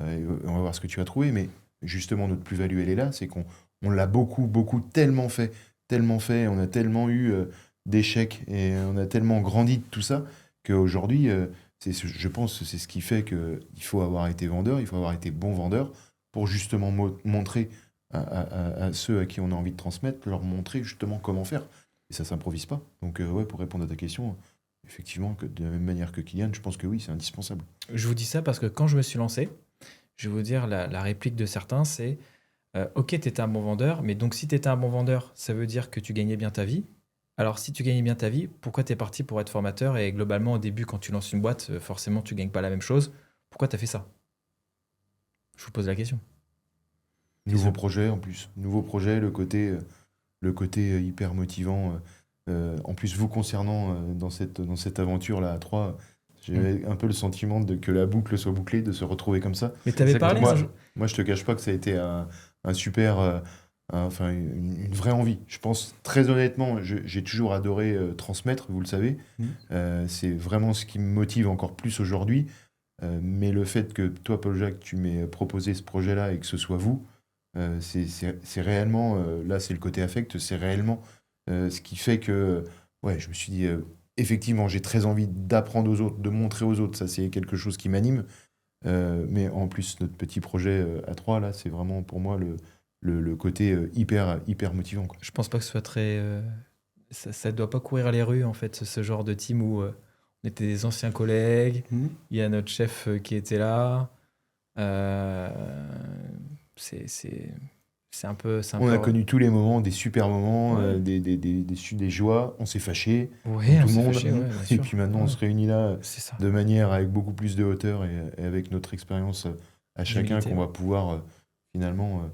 et on va voir ce que tu vas trouver. Mais justement, notre plus-value, elle est là, c'est qu'on l'a beaucoup, tellement fait, on a tellement eu d'échecs, et on a tellement grandi de tout ça, qu'aujourd'hui, je pense que c'est ce qui fait qu'il faut avoir été vendeur, il faut avoir été bon vendeur, pour justement montrer à ceux à qui on a envie de transmettre, leur montrer justement comment faire. Et ça s'improvise pas. Donc ouais, pour répondre à ta question, effectivement, que de la même manière que Kylian, je pense que oui, c'est indispensable. Je vous dis ça parce que quand je me suis lancé, je vais vous dire la réplique de certains, c'est ok, tu étais un bon vendeur, mais donc si tu étais un bon vendeur, ça veut dire que tu gagnais bien ta vie. Alors si tu gagnais bien ta vie, pourquoi tu es parti pour être formateur? Et globalement, au début, quand tu lances une boîte, forcément, tu gagnes pas la même chose. Pourquoi tu as fait ça? Je vous pose la question. Nouveau projet en plus. Nouveau projet, le côté hyper motivant. En plus, vous concernant dans cette aventure-là à 3, j'avais un peu le sentiment que la boucle soit bouclée, de se retrouver comme ça. Mais t'avais parlé Moi, je te cache pas que ça a été un super. Enfin, une vraie envie. Je pense très honnêtement, j'ai toujours adoré transmettre, vous le savez. C'est vraiment ce qui me motive encore plus aujourd'hui. Mais le fait que toi, Paul-Jacques, tu m'aies proposé ce projet-là et que ce soit vous, c'est réellement, là c'est le côté affect, c'est réellement ce qui fait que ouais, je me suis dit, effectivement, j'ai très envie d'apprendre aux autres, de montrer aux autres, ça c'est quelque chose qui m'anime. Mais en plus, notre petit projet à 3, là, c'est vraiment pour moi le côté hyper motivant, quoi. Je pense pas que ce soit très. Ça doit pas courir les rues, en fait, ce genre de team où on était des anciens collègues, il y a notre chef qui était là. C'est un peu. On a connu tous les moments, des super moments, des joies, on s'est fâchés, ouais, tout le monde. Fâché, ouais, Et puis maintenant, on se réunit là c'est ça. de manière avec beaucoup plus de hauteur et avec notre expérience à chacun D'humilité, qu'on va pouvoir finalement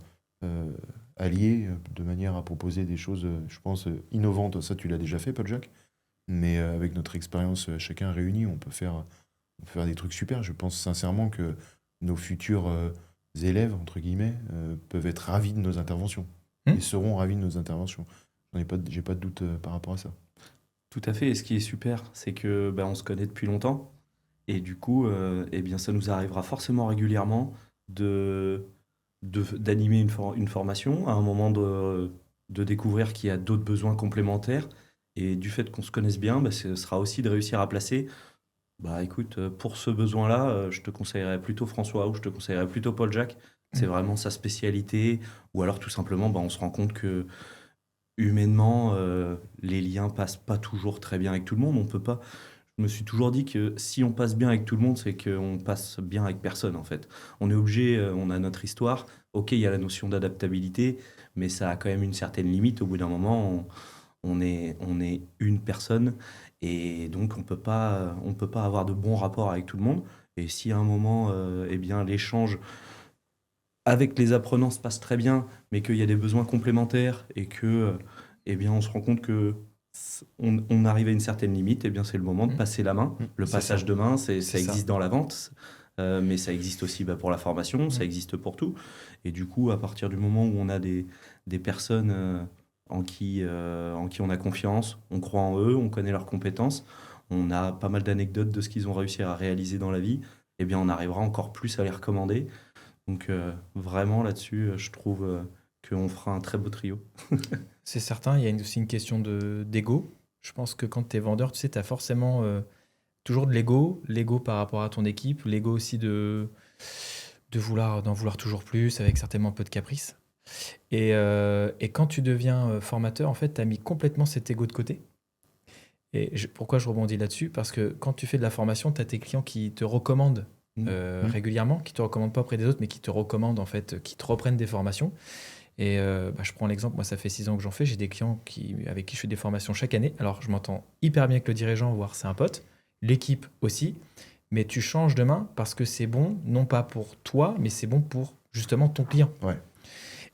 allier de manière à proposer des choses, je pense, innovantes. Ça, tu l'as déjà fait, Paul-Jacques. Mais avec notre expérience chacun réuni, on peut faire des trucs super. Je pense sincèrement que nos futurs élèves, entre guillemets, peuvent être ravis de nos interventions. Et seront ravis de nos interventions. J'ai pas de doute par rapport à ça. Tout à fait. Et ce qui est super, c'est que on se connaît depuis longtemps. Et du coup, eh bien, ça nous arrivera forcément régulièrement d'animer une formation, à un moment de découvrir qu'il y a d'autres besoins complémentaires. Et du fait qu'on se connaisse bien, ce sera aussi de réussir à placer. Écoute, pour ce besoin-là, je te conseillerais plutôt François ou je te conseillerais plutôt Paul-Jacques. C'est vraiment sa spécialité. Ou alors tout simplement, on se rend compte que humainement, les liens passent pas toujours très bien avec tout le monde. On peut pas. Je me suis toujours dit que si on passe bien avec tout le monde, c'est qu'on passe bien avec personne en fait. On est obligé, on a notre histoire. Ok, il y a la notion d'adaptabilité, mais ça a quand même une certaine limite. Au bout d'un moment, on est une personne et donc on peut pas avoir de bons rapports avec tout le monde. Et si à un moment, l'échange avec les apprenants se passe très bien, mais qu'il y a des besoins complémentaires et que, on se rend compte que on arrive à une certaine limite, c'est le moment de passer la main. Le passage de main, ça existe dans la vente, mais ça existe aussi pour la formation, ça existe pour tout. Et du coup, à partir du moment où on a des personnes en qui on a confiance, on croit en eux, on connaît leurs compétences, on a pas mal d'anecdotes de ce qu'ils ont réussi à réaliser dans la vie, on arrivera encore plus à les recommander. Donc vraiment là-dessus, je trouve qu'on fera un très beau trio. C'est certain, il y a aussi une question d'ego. Je pense que quand tu es vendeur, tu sais, tu as forcément toujours de l'ego. L'ego par rapport à ton équipe, l'ego aussi d'en vouloir toujours plus, avec certainement un peu de caprice. Et quand tu deviens formateur, en fait, tu as mis complètement cet ego de côté. Et pourquoi je rebondis là-dessus? Parce que quand tu fais de la formation, tu as tes clients qui te recommandent régulièrement, qui te recommandent pas auprès des autres, mais qui te recommandent, en fait, qui te reprennent des formations. Et je prends l'exemple, moi ça fait 6 ans que j'en fais, j'ai des clients avec qui je fais des formations chaque année. Alors je m'entends hyper bien avec le dirigeant, voire c'est un pote, l'équipe aussi, mais tu changes de main parce que c'est bon, non pas pour toi, mais c'est bon pour justement ton client. Ouais.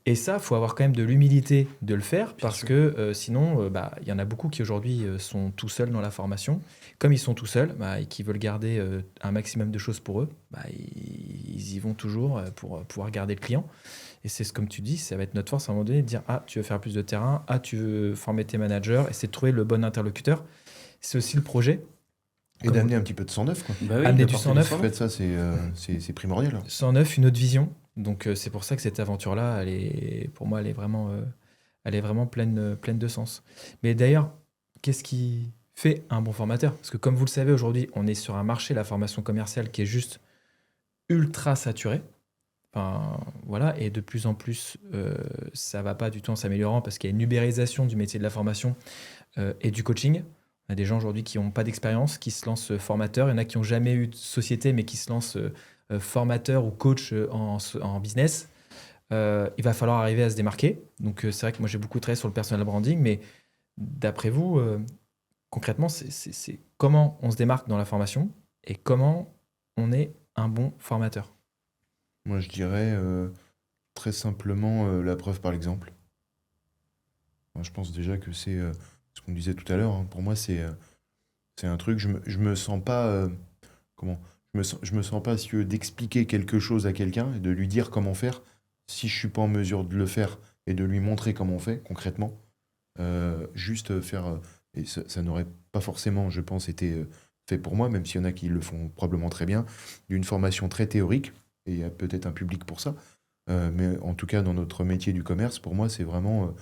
Et ça, il faut avoir quand même de l'humilité de le faire parce que sinon, y en a beaucoup qui aujourd'hui sont tout seuls dans la formation. Comme ils sont tout seuls et qu'ils veulent garder un maximum de choses pour eux, ils y vont toujours pour pouvoir garder le client. Et c'est comme tu dis, ça va être notre force à un moment donné de dire « Ah, tu veux faire plus de terrain, ah, tu veux former tes managers », et c'est de trouver le bon interlocuteur. C'est aussi le projet. Et d'amener un petit peu de 109, quoi. Amener du 109. En fait, ça, c'est primordial. 109, une autre vision. Donc, c'est pour ça que cette aventure-là, pour moi, elle est vraiment pleine de sens. Mais d'ailleurs, qu'est-ce qui fait un bon formateur? Parce que comme vous le savez, aujourd'hui, on est sur un marché, la formation commerciale, qui est juste ultra saturé. Enfin, voilà, et de plus en plus, ça va pas du tout en s'améliorant parce qu'il y a une ubérisation du métier de la formation et du coaching. On a des gens aujourd'hui qui n'ont pas d'expérience, qui se lancent formateurs. Il y en a qui n'ont jamais eu de société, mais qui se lancent formateur ou coach en business. Il va falloir arriver à se démarquer. Donc, c'est vrai que moi, j'ai beaucoup travaillé sur le personal branding, mais d'après vous, concrètement, c'est comment on se démarque dans la formation et comment on est un bon formateur? Moi, je dirais très simplement la preuve par l'exemple. Moi, je pense déjà que c'est ce qu'on disait tout à l'heure. Pour moi, c'est un truc. Je me sens pas. Comment? Je me sens pas si d'expliquer quelque chose à quelqu'un et de lui dire comment faire si je suis pas en mesure de le faire et de lui montrer comment on fait concrètement. Juste faire. Et ça n'aurait pas forcément, je pense, été fait pour moi, même s'il y en a qui le font probablement très bien, d'une formation très théorique, et il y a peut-être un public pour ça. Mais en tout cas, dans notre métier du commerce, pour moi, c'est vraiment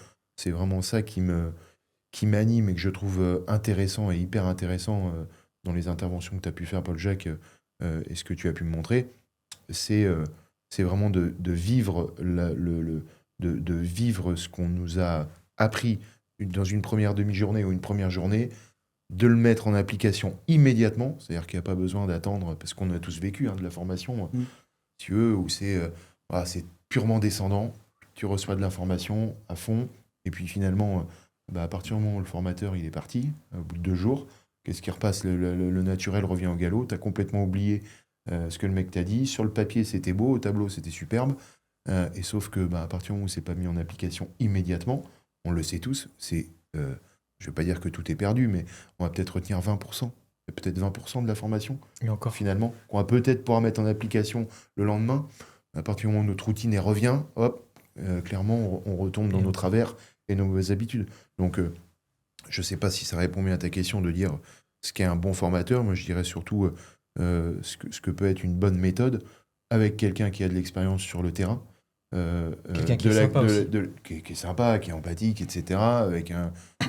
ça qui m'anime et que je trouve intéressant et hyper intéressant dans les interventions que tu as pu faire, Paul-Jacques, et ce que tu as pu me montrer. C'est c'est vraiment de vivre, de vivre ce qu'on nous a appris dans une première demi-journée ou une première journée, de le mettre en application immédiatement, c'est-à-dire qu'il n'y a pas besoin d'attendre, parce qu'on a tous vécu de la formation, si tu veux, où voilà, c'est purement descendant, tu reçois de l'information à fond, et puis finalement, à partir du moment où le formateur il est parti, au bout de 2 jours, qu'est-ce qui repasse? Le naturel revient au galop, tu as complètement oublié ce que le mec t'a dit, sur le papier c'était beau, au tableau c'était superbe, et sauf que à partir du moment où c'est pas mis en application immédiatement, on le sait tous, je ne vais pas dire que tout est perdu, mais on va peut-être retenir 20%, peut-être 20% de la formation, Et encore. finalement, qu'on va peut-être pouvoir mettre en application le lendemain. À partir du moment où notre routine elle revient, hop, clairement, on retombe dans nos travers et nos mauvaises habitudes. Donc, je ne sais pas si ça répond bien à ta question de dire ce qu'est un bon formateur. Moi, je dirais surtout ce que peut être une bonne méthode avec quelqu'un qui a de l'expérience sur le terrain. Quelqu'un qui est sympa aussi. Qui est sympa, qui est empathique, etc. Avec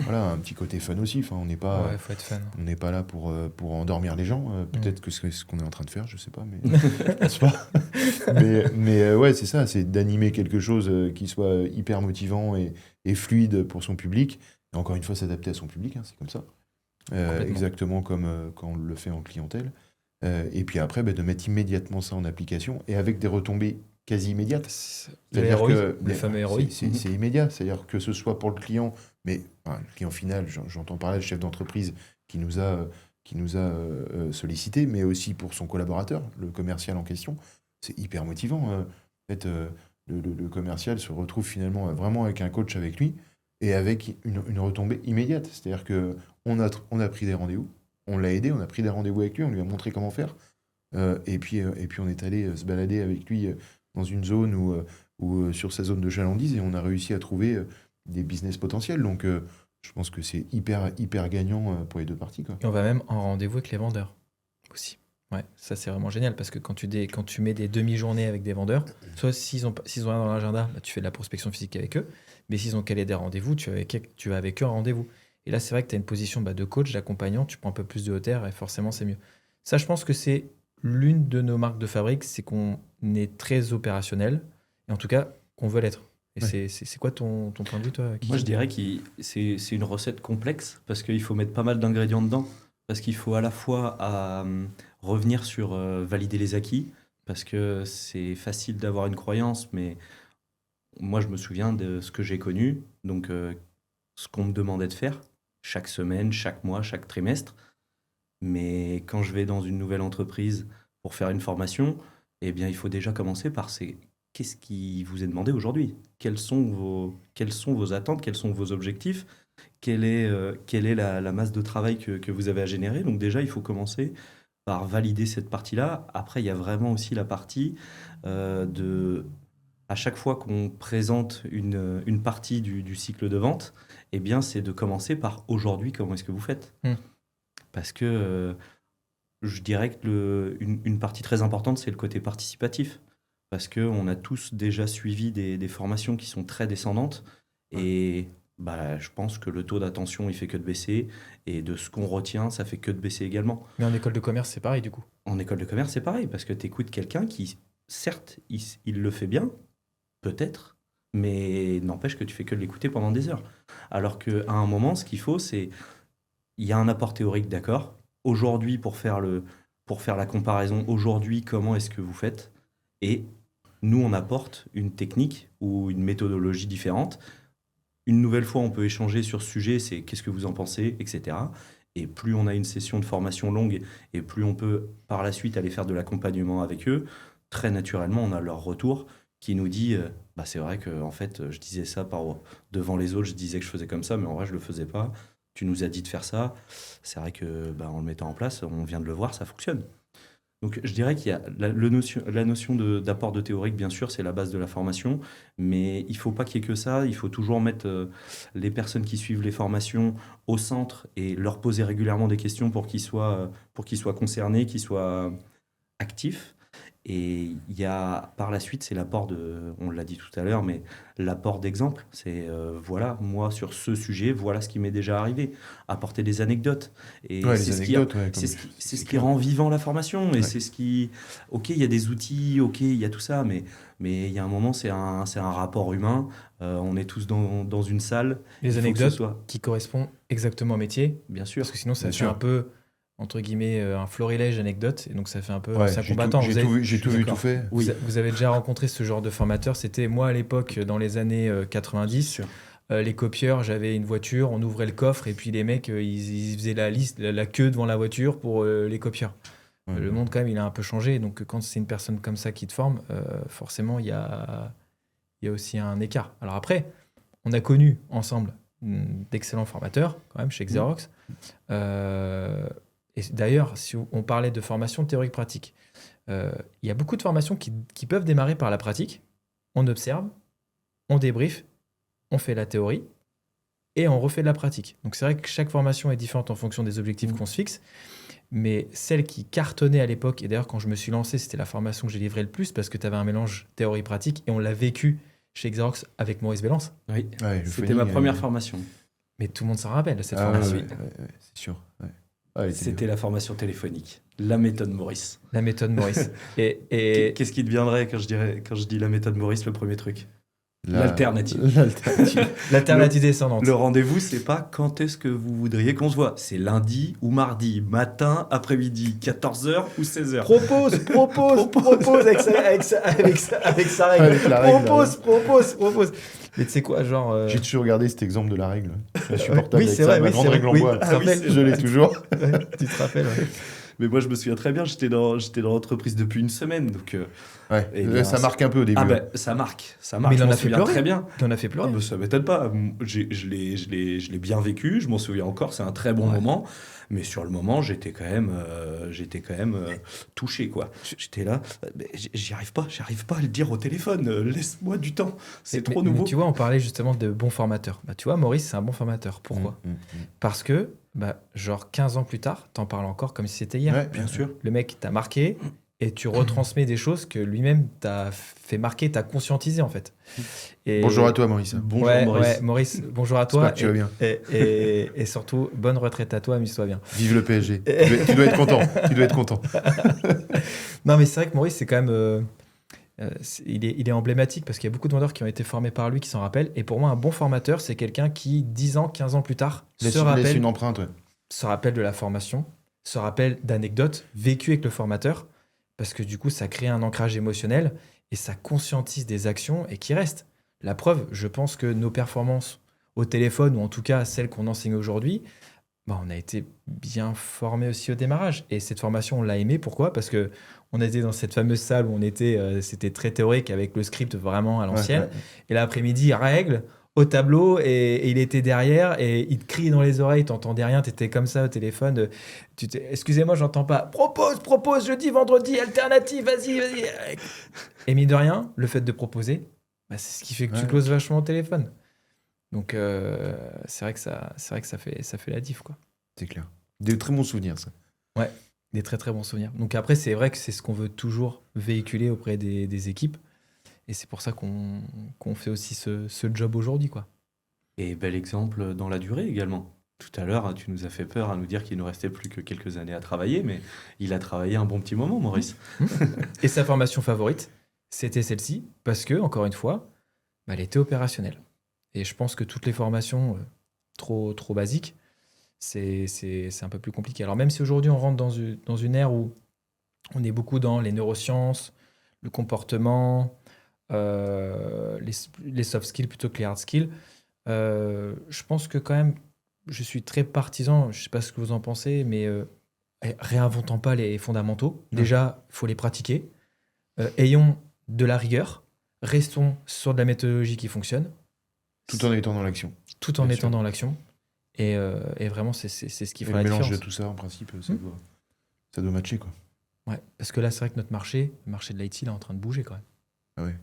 voilà, un petit côté fun aussi. Enfin, on n'est pas, Ouais, faut être fan. on n'est pas là pour endormir les gens. Peut-être que c'est ce qu'on est en train de faire, je sais pas, mais je pense pas. Mais ouais, c'est ça, c'est d'animer quelque chose qui soit hyper motivant et fluide pour son public. Et encore une fois, s'adapter à son public, c'est comme ça. Exactement comme quand on le fait en clientèle. Et puis après, de mettre immédiatement ça en application et avec des retombées quasi immédiates. C'est-à-dire que les fameux ROI. c'est immédiat. C'est-à-dire que ce soit pour le client, mais le client final, j'entends parler le chef d'entreprise qui nous a sollicité, mais aussi pour son collaborateur, le commercial en question. C'est hyper motivant. En fait, le commercial se retrouve finalement vraiment avec un coach avec lui et avec une retombée immédiate. C'est-à-dire qu'on a pris des rendez-vous, on l'a aidé, on a pris des rendez-vous avec lui, on lui a montré comment faire. Et puis on est allé se balader avec lui dans une zone ou sur sa zone de chalandise et on a réussi à trouver des business potentiels. Donc je pense que c'est hyper gagnant pour les deux parties, quoi. Et on va même en rendez-vous avec les vendeurs aussi. Ouais, ça c'est vraiment génial parce que quand tu mets des demi-journées avec des vendeurs, soit s'ils ont rien dans l'agenda, tu fais de la prospection physique avec eux, mais s'ils ont calé des rendez-vous, tu vas avec eux en rendez-vous. Et là, c'est vrai que tu as une position de coach, d'accompagnant, tu prends un peu plus de hauteur et forcément c'est mieux. Ça, je pense que c'est l'une de nos marques de fabrique, c'est qu'on est très opérationnel et en tout cas qu'on veut l'être. Et Ouais. c'est quoi ton point de vue, toi, Kiki? Moi, je dirais que c'est une recette complexe parce qu'il faut mettre pas mal d'ingrédients dedans. Parce qu'il faut à la fois revenir sur valider les acquis, parce que c'est facile d'avoir une croyance, mais moi, je me souviens de ce que j'ai connu, donc ce qu'on me demandait de faire chaque semaine, chaque mois, chaque trimestre. Mais quand je vais dans une nouvelle entreprise pour faire une formation, eh bien, il faut déjà commencer par qu'est-ce qui vous est demandé aujourd'hui? Quelles sont vos attentes? Quels sont vos objectifs? Quelle est la masse de travail que vous avez à générer? Donc déjà, il faut commencer par valider cette partie-là. Après, il y a vraiment aussi la partie à chaque fois qu'on présente une partie du cycle de vente, eh bien, c'est de commencer par aujourd'hui, comment est-ce que vous faites? Parce que je dirais que une partie très importante, c'est le côté participatif. Parce qu'on a tous déjà suivi des formations qui sont très descendantes. Et je pense que le taux d'attention, il fait que de baisser. Et de ce qu'on retient, ça fait que de baisser également. Mais en école de commerce, c'est pareil du coup. En école de commerce, c'est pareil. Parce que tu écoutes quelqu'un qui, certes, il le fait bien, peut-être, mais n'empêche que tu fais que de l'écouter pendant des heures. Alors qu'à un moment, ce qu'il faut, c'est... Il y a un apport théorique, d'accord. Aujourd'hui, pour faire la comparaison, aujourd'hui, comment est-ce que vous faites? Et nous, on apporte une technique ou une méthodologie différente. Une nouvelle fois, on peut échanger sur ce sujet, c'est qu'est-ce que vous en pensez, etc. Et plus on a une session de formation longue, et plus on peut par la suite aller faire de l'accompagnement avec eux, très naturellement, on a leur retour qui nous dit c'est vrai que en fait, je disais ça devant les autres, je disais que je faisais comme ça, mais en vrai, je le faisais pas. Tu nous as dit de faire ça. C'est vrai que en le mettant en place, on vient de le voir, ça fonctionne. Donc, je dirais qu'il y a la notion d'apport de théorique, bien sûr, c'est la base de la formation, mais il ne faut pas qu'il y ait que ça. Il faut toujours mettre les personnes qui suivent les formations au centre et leur poser régulièrement des questions pour qu'ils soient concernés, qu'ils soient actifs. Et il y a, par la suite, c'est l'apport on l'a dit tout à l'heure, mais l'apport d'exemples. C'est, voilà, moi, sur ce sujet, voilà ce qui m'est déjà arrivé. Apporter des anecdotes. Et les anecdotes, c'est ce qui rend vivant la formation. Et c'est ce qui... Ok, il y a des outils, ok, il y a tout ça, mais il y a un moment, c'est un rapport humain. On est tous dans une salle. Les anecdotes qui correspondent exactement au métier. Bien sûr. Parce que sinon, ça fait un peu... entre guillemets, un florilège d'anecdotes, et donc ça fait un peu ancien j'ai combattant. J'ai tout vu, tout fait. Oui. Vous avez déjà rencontré ce genre de formateur. C'était moi à l'époque, dans les années 90. Les copieurs, j'avais une voiture, on ouvrait le coffre, et puis les mecs, ils faisaient la liste, la queue devant la voiture pour les copieurs. Le monde, quand même, il a un peu changé. Donc, quand c'est une personne comme ça qui te forme, forcément, il y a aussi un écart. Alors après, on a connu ensemble d'excellents formateurs, quand même, chez Xerox. Et d'ailleurs, si on parlait de formation théorique pratique, il y a beaucoup de formations qui peuvent démarrer par la pratique. On observe, on débriefe, on fait la théorie et on refait de la pratique. Donc c'est vrai que chaque formation est différente en fonction des objectifs qu'on se fixe. Mais celle qui cartonnait à l'époque, et d'ailleurs quand je me suis lancé, c'était la formation que j'ai livrée le plus parce que tu avais un mélange théorie-pratique et on l'a vécu chez Xerox avec Maurice Bellance. Oui, c'était ma première formation. Mais tout le monde s'en rappelle, cette formation. C'est sûr. C'était la formation téléphonique, la méthode Maurice. La méthode Maurice. Et qu'est-ce qui deviendrait quand je dis la méthode Maurice, le premier truc? L'alternative. L'alternative descendante. Le rendez-vous, c'est pas quand est-ce que vous voudriez qu'on se voit. C'est lundi ou mardi, matin, après-midi, 14h ou 16h. Propose avec sa règle. Propose. Mais tu sais quoi, genre... J'ai toujours regardé cet exemple de la règle. Insupportable. Oui, c'est vrai. Ma grande règle en bois. Je l'ai toujours. Tu te rappelles, Mais moi, je me souviens très bien, j'étais dans l'entreprise depuis une semaine. Donc, ça marque un peu au début. Ça marque. Mais il en a fait pleurer. Très bien. Il en a fait pleurer. Ça m'étonne pas. Je l'ai bien vécu, je m'en souviens encore, c'est un très bon moment. Mais sur le moment, j'étais quand même touché, quoi. J'étais là, j'arrive pas à le dire au téléphone. Laisse-moi du temps, c'est trop nouveau. Mais tu vois, on parlait justement de bons formateurs. Tu vois, Maurice, c'est un bon formateur. Pourquoi ? Parce que, 15 ans plus tard, t'en parles encore comme si c'était hier. Ouais, bien sûr. Le mec t'a marqué et tu retransmets des choses que lui-même t'a fait marquer, t'a conscientisé en fait. Et bonjour à toi, Maurice. Bonjour, Maurice. Ouais, Maurice, bonjour à toi. J'espère que tu vas bien. Et surtout, bonne retraite à toi, amuse-toi bien. Vive le PSG. Tu dois être content. Non, mais c'est vrai que Maurice, c'est quand même... il est emblématique parce qu'il y a beaucoup de vendeurs qui ont été formés par lui qui s'en rappellent. Et pour moi, un bon formateur, c'est quelqu'un qui, 10 ans, 15 ans plus tard, laisse une empreinte. Se rappelle de la formation, se rappelle d'anecdotes vécues avec le formateur, parce que du coup, ça crée un ancrage émotionnel et ça conscientise des actions et qui restent. La preuve, je pense que nos performances au téléphone, ou en tout cas celles qu'on enseigne aujourd'hui, on a été bien formés aussi au démarrage. Et cette formation, on l'a aimée. Pourquoi ? Parce que on était dans cette fameuse salle où on était, c'était très théorique avec le script vraiment à l'ancienne. Et l'après-midi, règle au tableau et il était derrière et il te crie dans les oreilles, t'entendais rien, t'étais comme ça au téléphone. Excusez-moi, j'entends pas. Propose, jeudi, vendredi, alternative, vas-y. Et mine de rien, le fait de proposer, c'est ce qui fait que tu closes vachement au téléphone. Donc c'est vrai que ça fait la diff, quoi. C'est clair. Des très bons souvenirs, ça. Ouais, des très très bons souvenirs. Donc après, c'est vrai que c'est ce qu'on veut toujours véhiculer auprès des équipes. Et c'est pour ça qu'on fait aussi ce job aujourd'hui, quoi. Et bel exemple dans la durée également. Tout à l'heure, tu nous as fait peur à nous dire qu'il ne restait plus que quelques années à travailler, mais il a travaillé un bon petit moment, Maurice. Et sa formation favorite, c'était celle-ci, parce que, encore une fois, elle était opérationnelle. Et je pense que toutes les formations trop basiques, c'est un peu plus compliqué. Alors même si aujourd'hui on rentre dans une ère où on est beaucoup dans les neurosciences, le comportement, les soft skills plutôt que les hard skills, je pense que quand même, je suis très partisan, je ne sais pas ce que vous en pensez, mais réinventons pas les fondamentaux. Déjà, il faut les pratiquer. Ayons de la rigueur. restons sur de la méthodologie qui fonctionne. Tout en étant dans l'action. Tout en Bien étant sûr. dans l'action. Et vraiment, c'est ce qui Et fera le la mélange de différence. tout ça, en principe, ça doit matcher, quoi. Ouais, parce que là, c'est vrai que notre marché, le marché de l'IT, il est en train de bouger quand même. Ah ouais.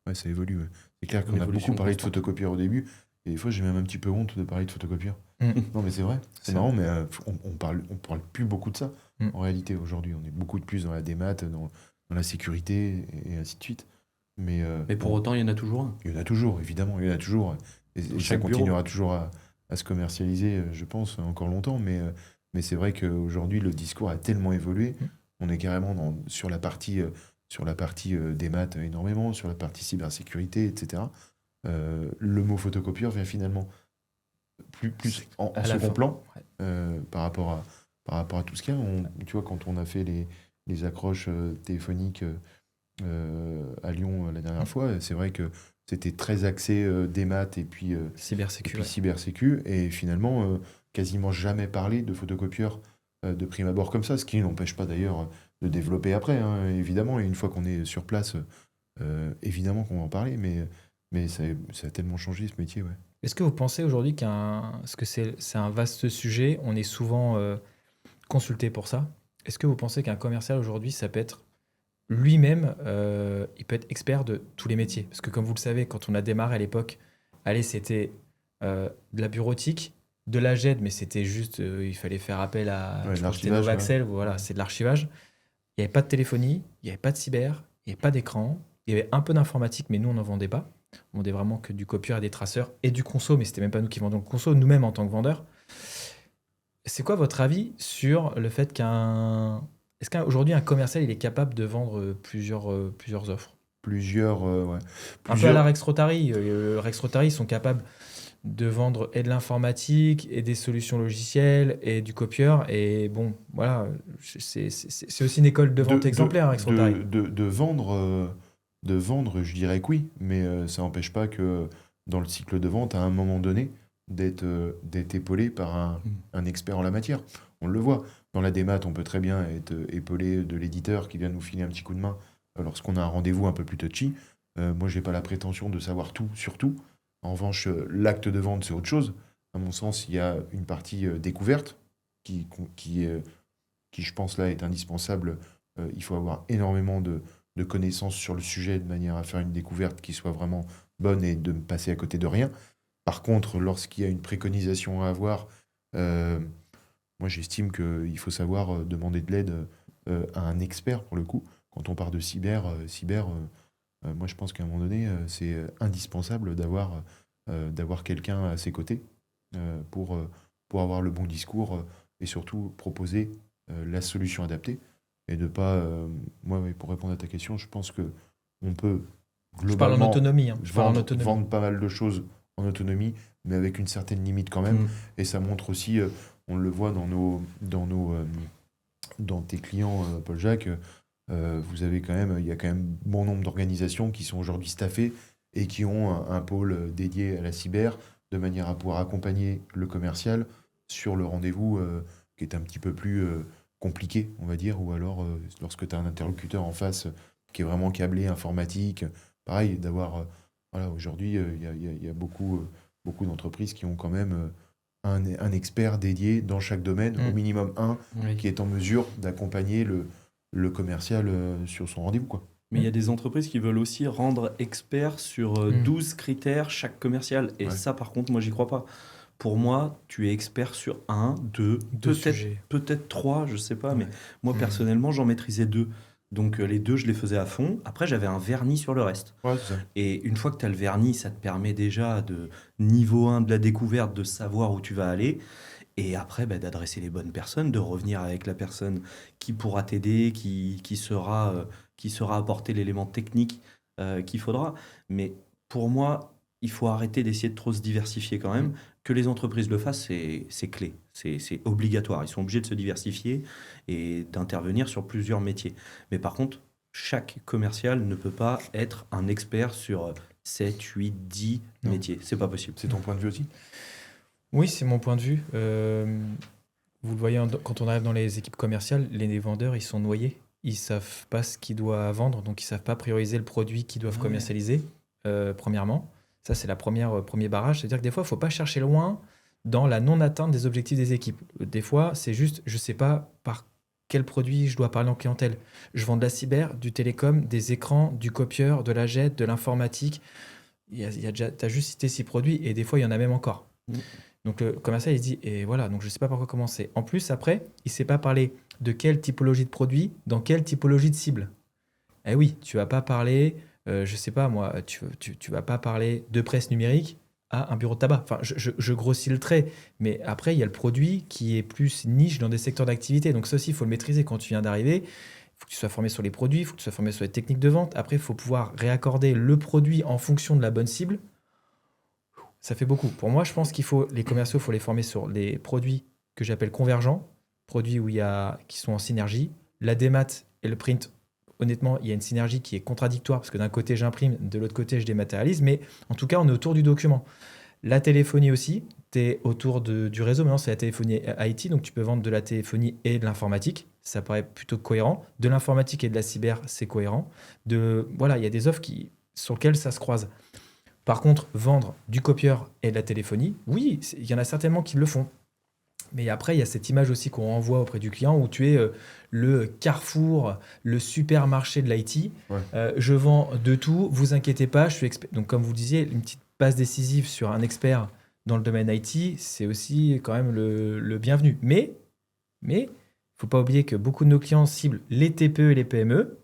Ouais, ça évolue. Ouais. C'est clair Une qu'on a évolution beaucoup parlé de constante. photocopieurs au début. Et des fois, j'ai même un petit peu honte de parler de photocopieurs. Non, mais c'est vrai. C'est C'est marrant, mais on parle plus beaucoup de ça. Mm. En réalité, aujourd'hui, on est beaucoup de plus dans la démat, dans la sécurité, et ainsi de suite. Mais Mais pour bon, autant, il y en a toujours un. il y en a toujours, évidemment. Il y en a toujours. Et ça chaque bureau. continuera toujours à se commercialiser, je pense, encore longtemps. Mais c'est vrai qu'aujourd'hui, le discours a tellement évolué. Mm. On est carrément sur la partie démat énormément, sur la partie cybersécurité, etc. Le mot photocopieur vient finalement plus en À la second fin. plan Ouais. par rapport à tout ce qu'il y a. Tu vois, quand on a fait les accroches téléphoniques à Lyon la dernière fois, c'est vrai que c'était très axé démat et puis Cybersécu, ouais. cybersécu, et finalement quasiment jamais parlé de photocopieur de prime abord comme ça, ce qui n'empêche pas d'ailleurs de développer après, hein, évidemment, et une fois qu'on est sur place, évidemment qu'on va en parler, mais ça a tellement changé ce métier, ouais. Est-ce que vous pensez aujourd'hui parce que c'est un vaste sujet, on est souvent consulté pour ça. Est-ce que vous pensez qu'un commercial aujourd'hui, ça peut être lui-même, il peut être expert de tous les métiers? Parce que comme vous le savez, quand on a démarré à l'époque, allez, c'était de la bureautique, de la GED, mais c'était juste, il fallait faire appel à Ouais, je crois que c'était l'archivage, Novaxel, voilà, c'est de l'archivage. Il n'y avait pas de téléphonie, il n'y avait pas de cyber, il n'y avait pas d'écran, il y avait un peu d'informatique, mais nous, on n'en vendait pas. On vendait vraiment que du copieur et des traceurs et du conso, mais c'était même pas nous qui vendions le conso, nous-mêmes en tant que vendeurs. C'est quoi votre avis sur le fait est-ce qu'aujourd'hui un commercial il est capable de vendre plusieurs offres? Plusieurs, ouais. Un peu à la Rex Rotary. Rex Rotary, ils sont capables de vendre et de l'informatique et des solutions logicielles et du copieur. Et bon, voilà, c'est aussi une école de vente exemplaire, Rex Rotary. De vendre, je dirais que oui, mais ça n'empêche pas que dans le cycle de vente, à un moment donné, d'être épaulé par un expert en la matière. On le voit. Dans la démat, on peut très bien être épaulé de l'éditeur qui vient nous filer un petit coup de main lorsqu'on a un rendez-vous un peu plus touchy. Moi, je n'ai pas la prétention de savoir tout sur tout. En revanche, l'acte de vente, c'est autre chose. À mon sens, il y a une partie découverte qui, je pense, là, est indispensable. Il faut avoir énormément de connaissances sur le sujet de manière à faire une découverte qui soit vraiment bonne et de passer à côté de rien. Par contre, lorsqu'il y a une préconisation à avoir, moi, j'estime qu'il faut savoir demander de l'aide à un expert, pour le coup. Quand on parle de cyber, moi, je pense qu'à un moment donné, c'est indispensable d'avoir quelqu'un à ses côtés pour avoir le bon discours et surtout proposer la solution adaptée et de pas... moi, oui, pour répondre à ta question, je pense que on peut Je parle en globalement autonomie. Je parle en autonomie. vendre pas mal de choses en autonomie, mais avec une certaine limite quand même. Et ça montre aussi, on le voit dans tes clients, Paul-Jacques, il y a quand même bon nombre d'organisations qui sont aujourd'hui staffées et qui ont un pôle dédié à la cyber, de manière à pouvoir accompagner le commercial sur le rendez-vous qui est un petit peu plus compliqué, on va dire, ou alors lorsque tu as un interlocuteur en face qui est vraiment câblé informatique, pareil, d'avoir... voilà, aujourd'hui, il y a beaucoup d'entreprises qui ont quand même un expert dédié dans chaque domaine, au minimum un, Oui. qui est en mesure d'accompagner le commercial sur son rendez-vous, quoi. Mais il y a des entreprises qui veulent aussi rendre expert sur 12 critères chaque commercial. Et Ouais. ça, par contre, moi, j'y crois pas. Pour moi, tu es expert sur 1, 2, sujets. peut-être 3, je sais pas. Mais Ouais. moi, personnellement, j'en maîtrisais 2. Donc, les 2, je les faisais à fond. Après, j'avais un vernis sur le reste. Ouais, c'est ça. Et une fois que tu as le vernis, ça te permet déjà de niveau 1 de la découverte, de savoir où tu vas aller. Et après, d'adresser les bonnes personnes, de revenir avec la personne qui pourra t'aider, qui saura apporter l'élément technique qu'il faudra. Mais pour moi, il faut arrêter d'essayer de trop se diversifier quand même. Que les entreprises le fassent, c'est clé, c'est obligatoire. Ils sont obligés de se diversifier et d'intervenir sur plusieurs métiers. Mais par contre, chaque commercial ne peut pas être un expert sur 7, 8, 10 Non. métiers. C'est pas possible. C'est ton point de vue aussi? Oui, c'est mon point de vue. Vous le voyez quand on arrive dans les équipes commerciales, les vendeurs, ils sont noyés. ils savent pas ce qu'ils doivent vendre, donc ils savent pas prioriser le produit qu'ils doivent commercialiser, premièrement. Ça, c'est premier barrage. C'est-à-dire que des fois, il faut pas chercher loin dans la non-atteinte des objectifs des équipes. Des fois, c'est juste, je sais pas par quel produit je dois parler en clientèle. Je vends de la cyber, du télécom, des écrans, du copieur, de la jet, de l'informatique. Tu as juste cité 6 produits et des fois, il y en a même encore. Donc, le commercial, il se dit, et voilà, donc je ne sais pas par quoi commencer. En plus, après, il ne sait pas parler de quelle typologie de produit, dans quelle typologie de cible. Eh oui, tu ne vas pas parler, je ne sais pas moi, tu vas pas parler de presse numérique à un bureau de tabac. Enfin, je grossis le trait. Mais après, il y a le produit qui est plus niche dans des secteurs d'activité. Donc ça aussi, il faut le maîtriser quand tu viens d'arriver. Il faut que tu sois formé sur les produits, il faut que tu sois formé sur les techniques de vente. Après, il faut pouvoir réaccorder le produit en fonction de la bonne cible. Ça fait beaucoup. Pour moi, je pense les commerciaux, il faut les former sur les produits que j'appelle convergents, produits qui sont en synergie. La démat et le print, honnêtement, il y a une synergie qui est contradictoire parce que d'un côté, j'imprime, de l'autre côté, je dématérialise. Mais en tout cas, on est autour du document. La téléphonie aussi, tu es autour du réseau. Maintenant, c'est la téléphonie IT, donc tu peux vendre de la téléphonie et de l'informatique. Ça paraît plutôt cohérent. De l'informatique et de la cyber, c'est cohérent. Voilà, il y a des offres sur lesquelles ça se croise. Par contre, vendre du copieur et de la téléphonie, oui, il y en a certainement qui le font. Mais après, il y a cette image aussi qu'on envoie auprès du client où tu es le Carrefour, le supermarché de l'IT. Ouais. Je vends de tout, vous inquiétez pas, je suis expert. Donc, comme vous disiez, une petite passe décisive sur un expert dans le domaine IT, c'est aussi quand même le bienvenu. Mais, il ne faut pas oublier que beaucoup de nos clients ciblent les TPE et les PME.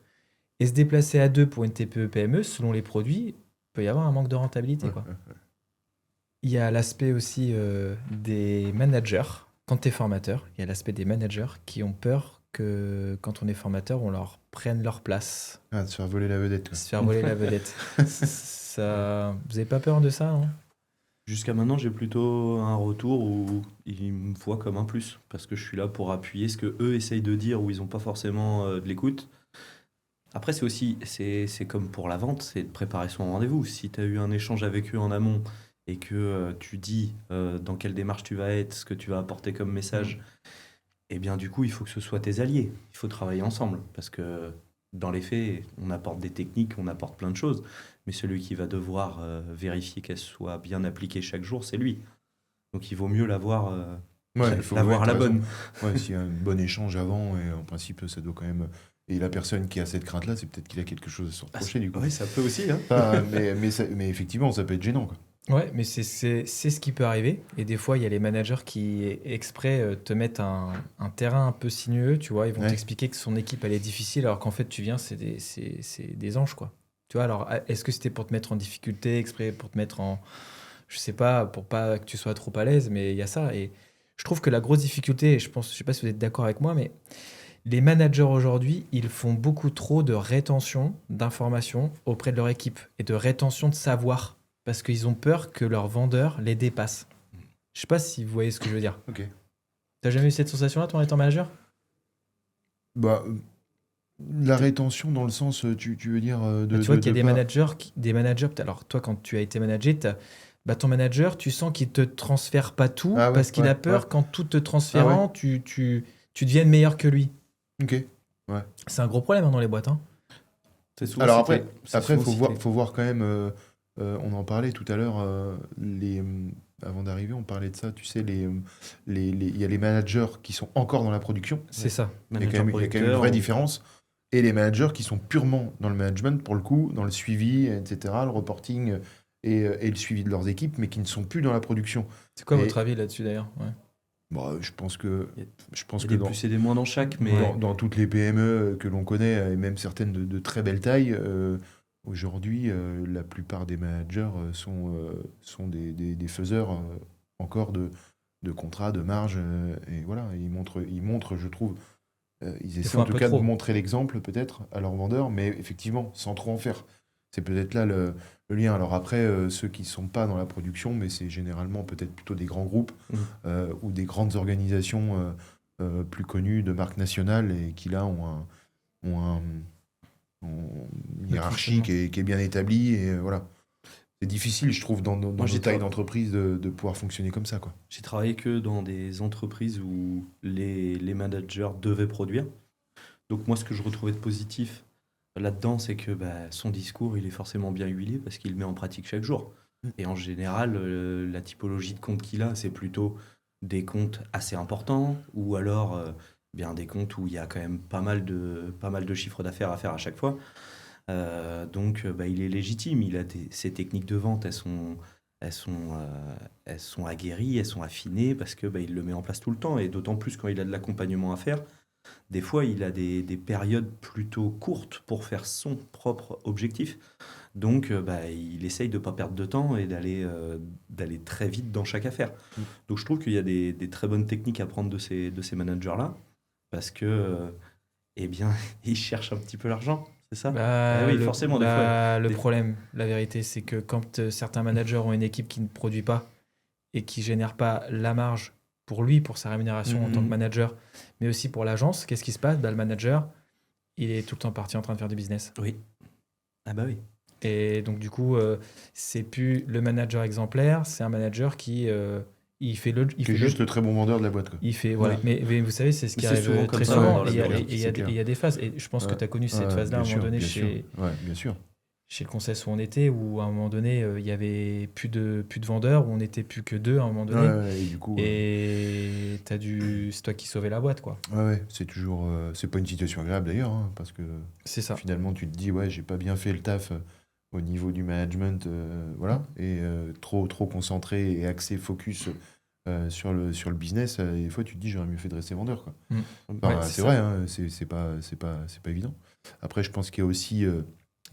Et se déplacer à deux pour une TPE-PME, selon les produits, il peut y avoir un manque de rentabilité. Quoi. Il y a l'aspect aussi des managers. Quand tu es formateur, il y a l'aspect des managers qui ont peur que quand on est formateur, on leur prenne leur place. Ah, de se faire voler la vedette. Quoi. Se faire voler la vedette. Vous n'avez pas peur de ça, non ? Jusqu'à maintenant, j'ai plutôt un retour où ils me voient comme un plus, parce que je suis là pour appuyer ce que eux essayent de dire, où ils n'ont pas forcément de l'écoute. Après, c'est comme pour la vente, c'est de préparer son rendez-vous. Si tu as eu un échange avec eux en amont et que tu dis dans quelle démarche tu vas être, ce que tu vas apporter comme message, eh bien du coup, il faut que ce soit tes alliés. Il faut travailler ensemble, parce que dans les faits, on apporte des techniques, on apporte plein de choses, mais celui qui va devoir vérifier qu'elles soient bien appliquées chaque jour, c'est lui. Donc il vaut mieux l'avoir à la bonne. Ouais, s'il y a un bon échange avant, et en principe, ça doit quand même... Et la personne qui a cette crainte-là, c'est peut-être qu'il a quelque chose à se reprocher, du coup. Oui, ça peut aussi. Hein. Enfin, mais effectivement, ça peut être gênant, quoi. Ouais, mais c'est ce qui peut arriver. Et des fois, il y a les managers qui, exprès, te mettent un terrain un peu sinueux, tu vois. Ils vont t'expliquer que son équipe, elle est difficile, alors qu'en fait, tu viens, c'est des anges, quoi. Tu vois, alors, est-ce que c'était pour te mettre en difficulté, exprès pour te mettre en... Je sais pas, pour pas que tu sois trop à l'aise, mais il y a ça. Et je trouve que la grosse difficulté, et je sais pas si vous êtes d'accord avec moi, mais les managers aujourd'hui, ils font beaucoup trop de rétention d'informations auprès de leur équipe et de rétention de savoir. Parce qu'ils ont peur que leur vendeur les dépasse. Je sais pas si vous voyez ce que je veux dire. Ok. T'as jamais eu cette sensation-là, toi, en étant manager ? Bah, la rétention dans le sens, tu veux dire... tu vois qu'il y a des managers... Alors, toi, quand tu as été manager, ton manager, tu sens qu'il te transfère pas tout parce qu'il a peur qu'en tout te transférant, tu deviennes meilleur que lui. Ok, ouais. C'est un gros problème dans les boîtes. Hein. Alors après, faut voir quand même... on en parlait tout à l'heure, avant d'arriver, on parlait de ça, tu sais, il y a les managers qui sont encore dans la production. C'est ça. Il y a quand même une vraie différence. Et les managers qui sont purement dans le management, pour le coup, dans le suivi, etc., le reporting et le suivi de leurs équipes, mais qui ne sont plus dans la production. C'est quoi votre avis là-dessus, d'ailleurs ? Bon, je pense que des plus et des moins dans chaque, mais... Dans toutes les PME que l'on connaît, et même certaines de très belle taille... Aujourd'hui, la plupart des managers sont des faiseurs encore de contrats, de marge. Et voilà, ils montrent, je trouve, ils essaient en tout cas de montrer l'exemple peut-être à leurs vendeurs, mais effectivement, sans trop en faire. C'est peut-être là le lien. Alors après, ceux qui ne sont pas dans la production, mais c'est généralement peut-être plutôt des grands groupes ou des grandes organisations plus connues de marques nationales et qui là ont une hiérarchie qui est bien établie et voilà. C'est difficile, je trouve, dans des tailles d'entreprise de pouvoir fonctionner comme ça, quoi. J'ai travaillé que dans des entreprises où les managers devaient produire. Donc moi, ce que je retrouvais de positif là-dedans, c'est que son discours, il est forcément bien huilé parce qu'il le met en pratique chaque jour. Et en général, la typologie de compte qu'il a, c'est plutôt des comptes assez importants ou alors bien des comptes où il y a quand même pas mal de chiffres d'affaires à faire à chaque fois. Donc, il est légitime. Ses techniques de vente, elles sont aguerries, elles sont affinées parce que il le met en place tout le temps. Et d'autant plus quand il a de l'accompagnement à faire. Des fois, il a des périodes plutôt courtes pour faire son propre objectif. Donc, il essaye de ne pas perdre de temps et d'aller très vite dans chaque affaire. Donc, je trouve qu'il y a des très bonnes techniques à prendre de ces managers-là parce que, eh bien, ils cherchent un petit peu l'argent, c'est ça? Oui, forcément, des fois. Le problème, la vérité, c'est que quand certains managers ont une équipe qui ne produit pas et qui génère pas la marge pour lui, pour sa rémunération en tant que manager, mais aussi pour l'agence, qu'est-ce qui se passe? Le manager, il est tout le temps parti en train de faire du business. Oui. Ah bah oui. Et donc, du coup, c'est plus le manager exemplaire, c'est un manager qui il fait juste le très bon vendeur de la boîte, quoi. Il fait, voilà. Oui. Mais vous savez, c'est ce qui C'est arrive souvent très comme ça, souvent. dans la Et boîte, il y a des phases. Et je pense que tu as connu cette phase-là à un moment donné chez bien sûr. le Conseil où on était, où à un moment donné, il y avait plus de vendeurs, où on n'était plus que deux à un moment donné. Et du coup, Et c'est toi qui sauvais la boîte, quoi. c'est toujours, c'est pas une situation agréable d'ailleurs, hein, parce que C'est ça. finalement tu te dis j'ai pas bien fait le taf au niveau du management, voilà, et trop concentré et axé focus sur le business. Des fois tu te dis j'aurais mieux fait de rester vendeur, quoi. C'est vrai, hein, c'est pas évident. Après, je pense qu'il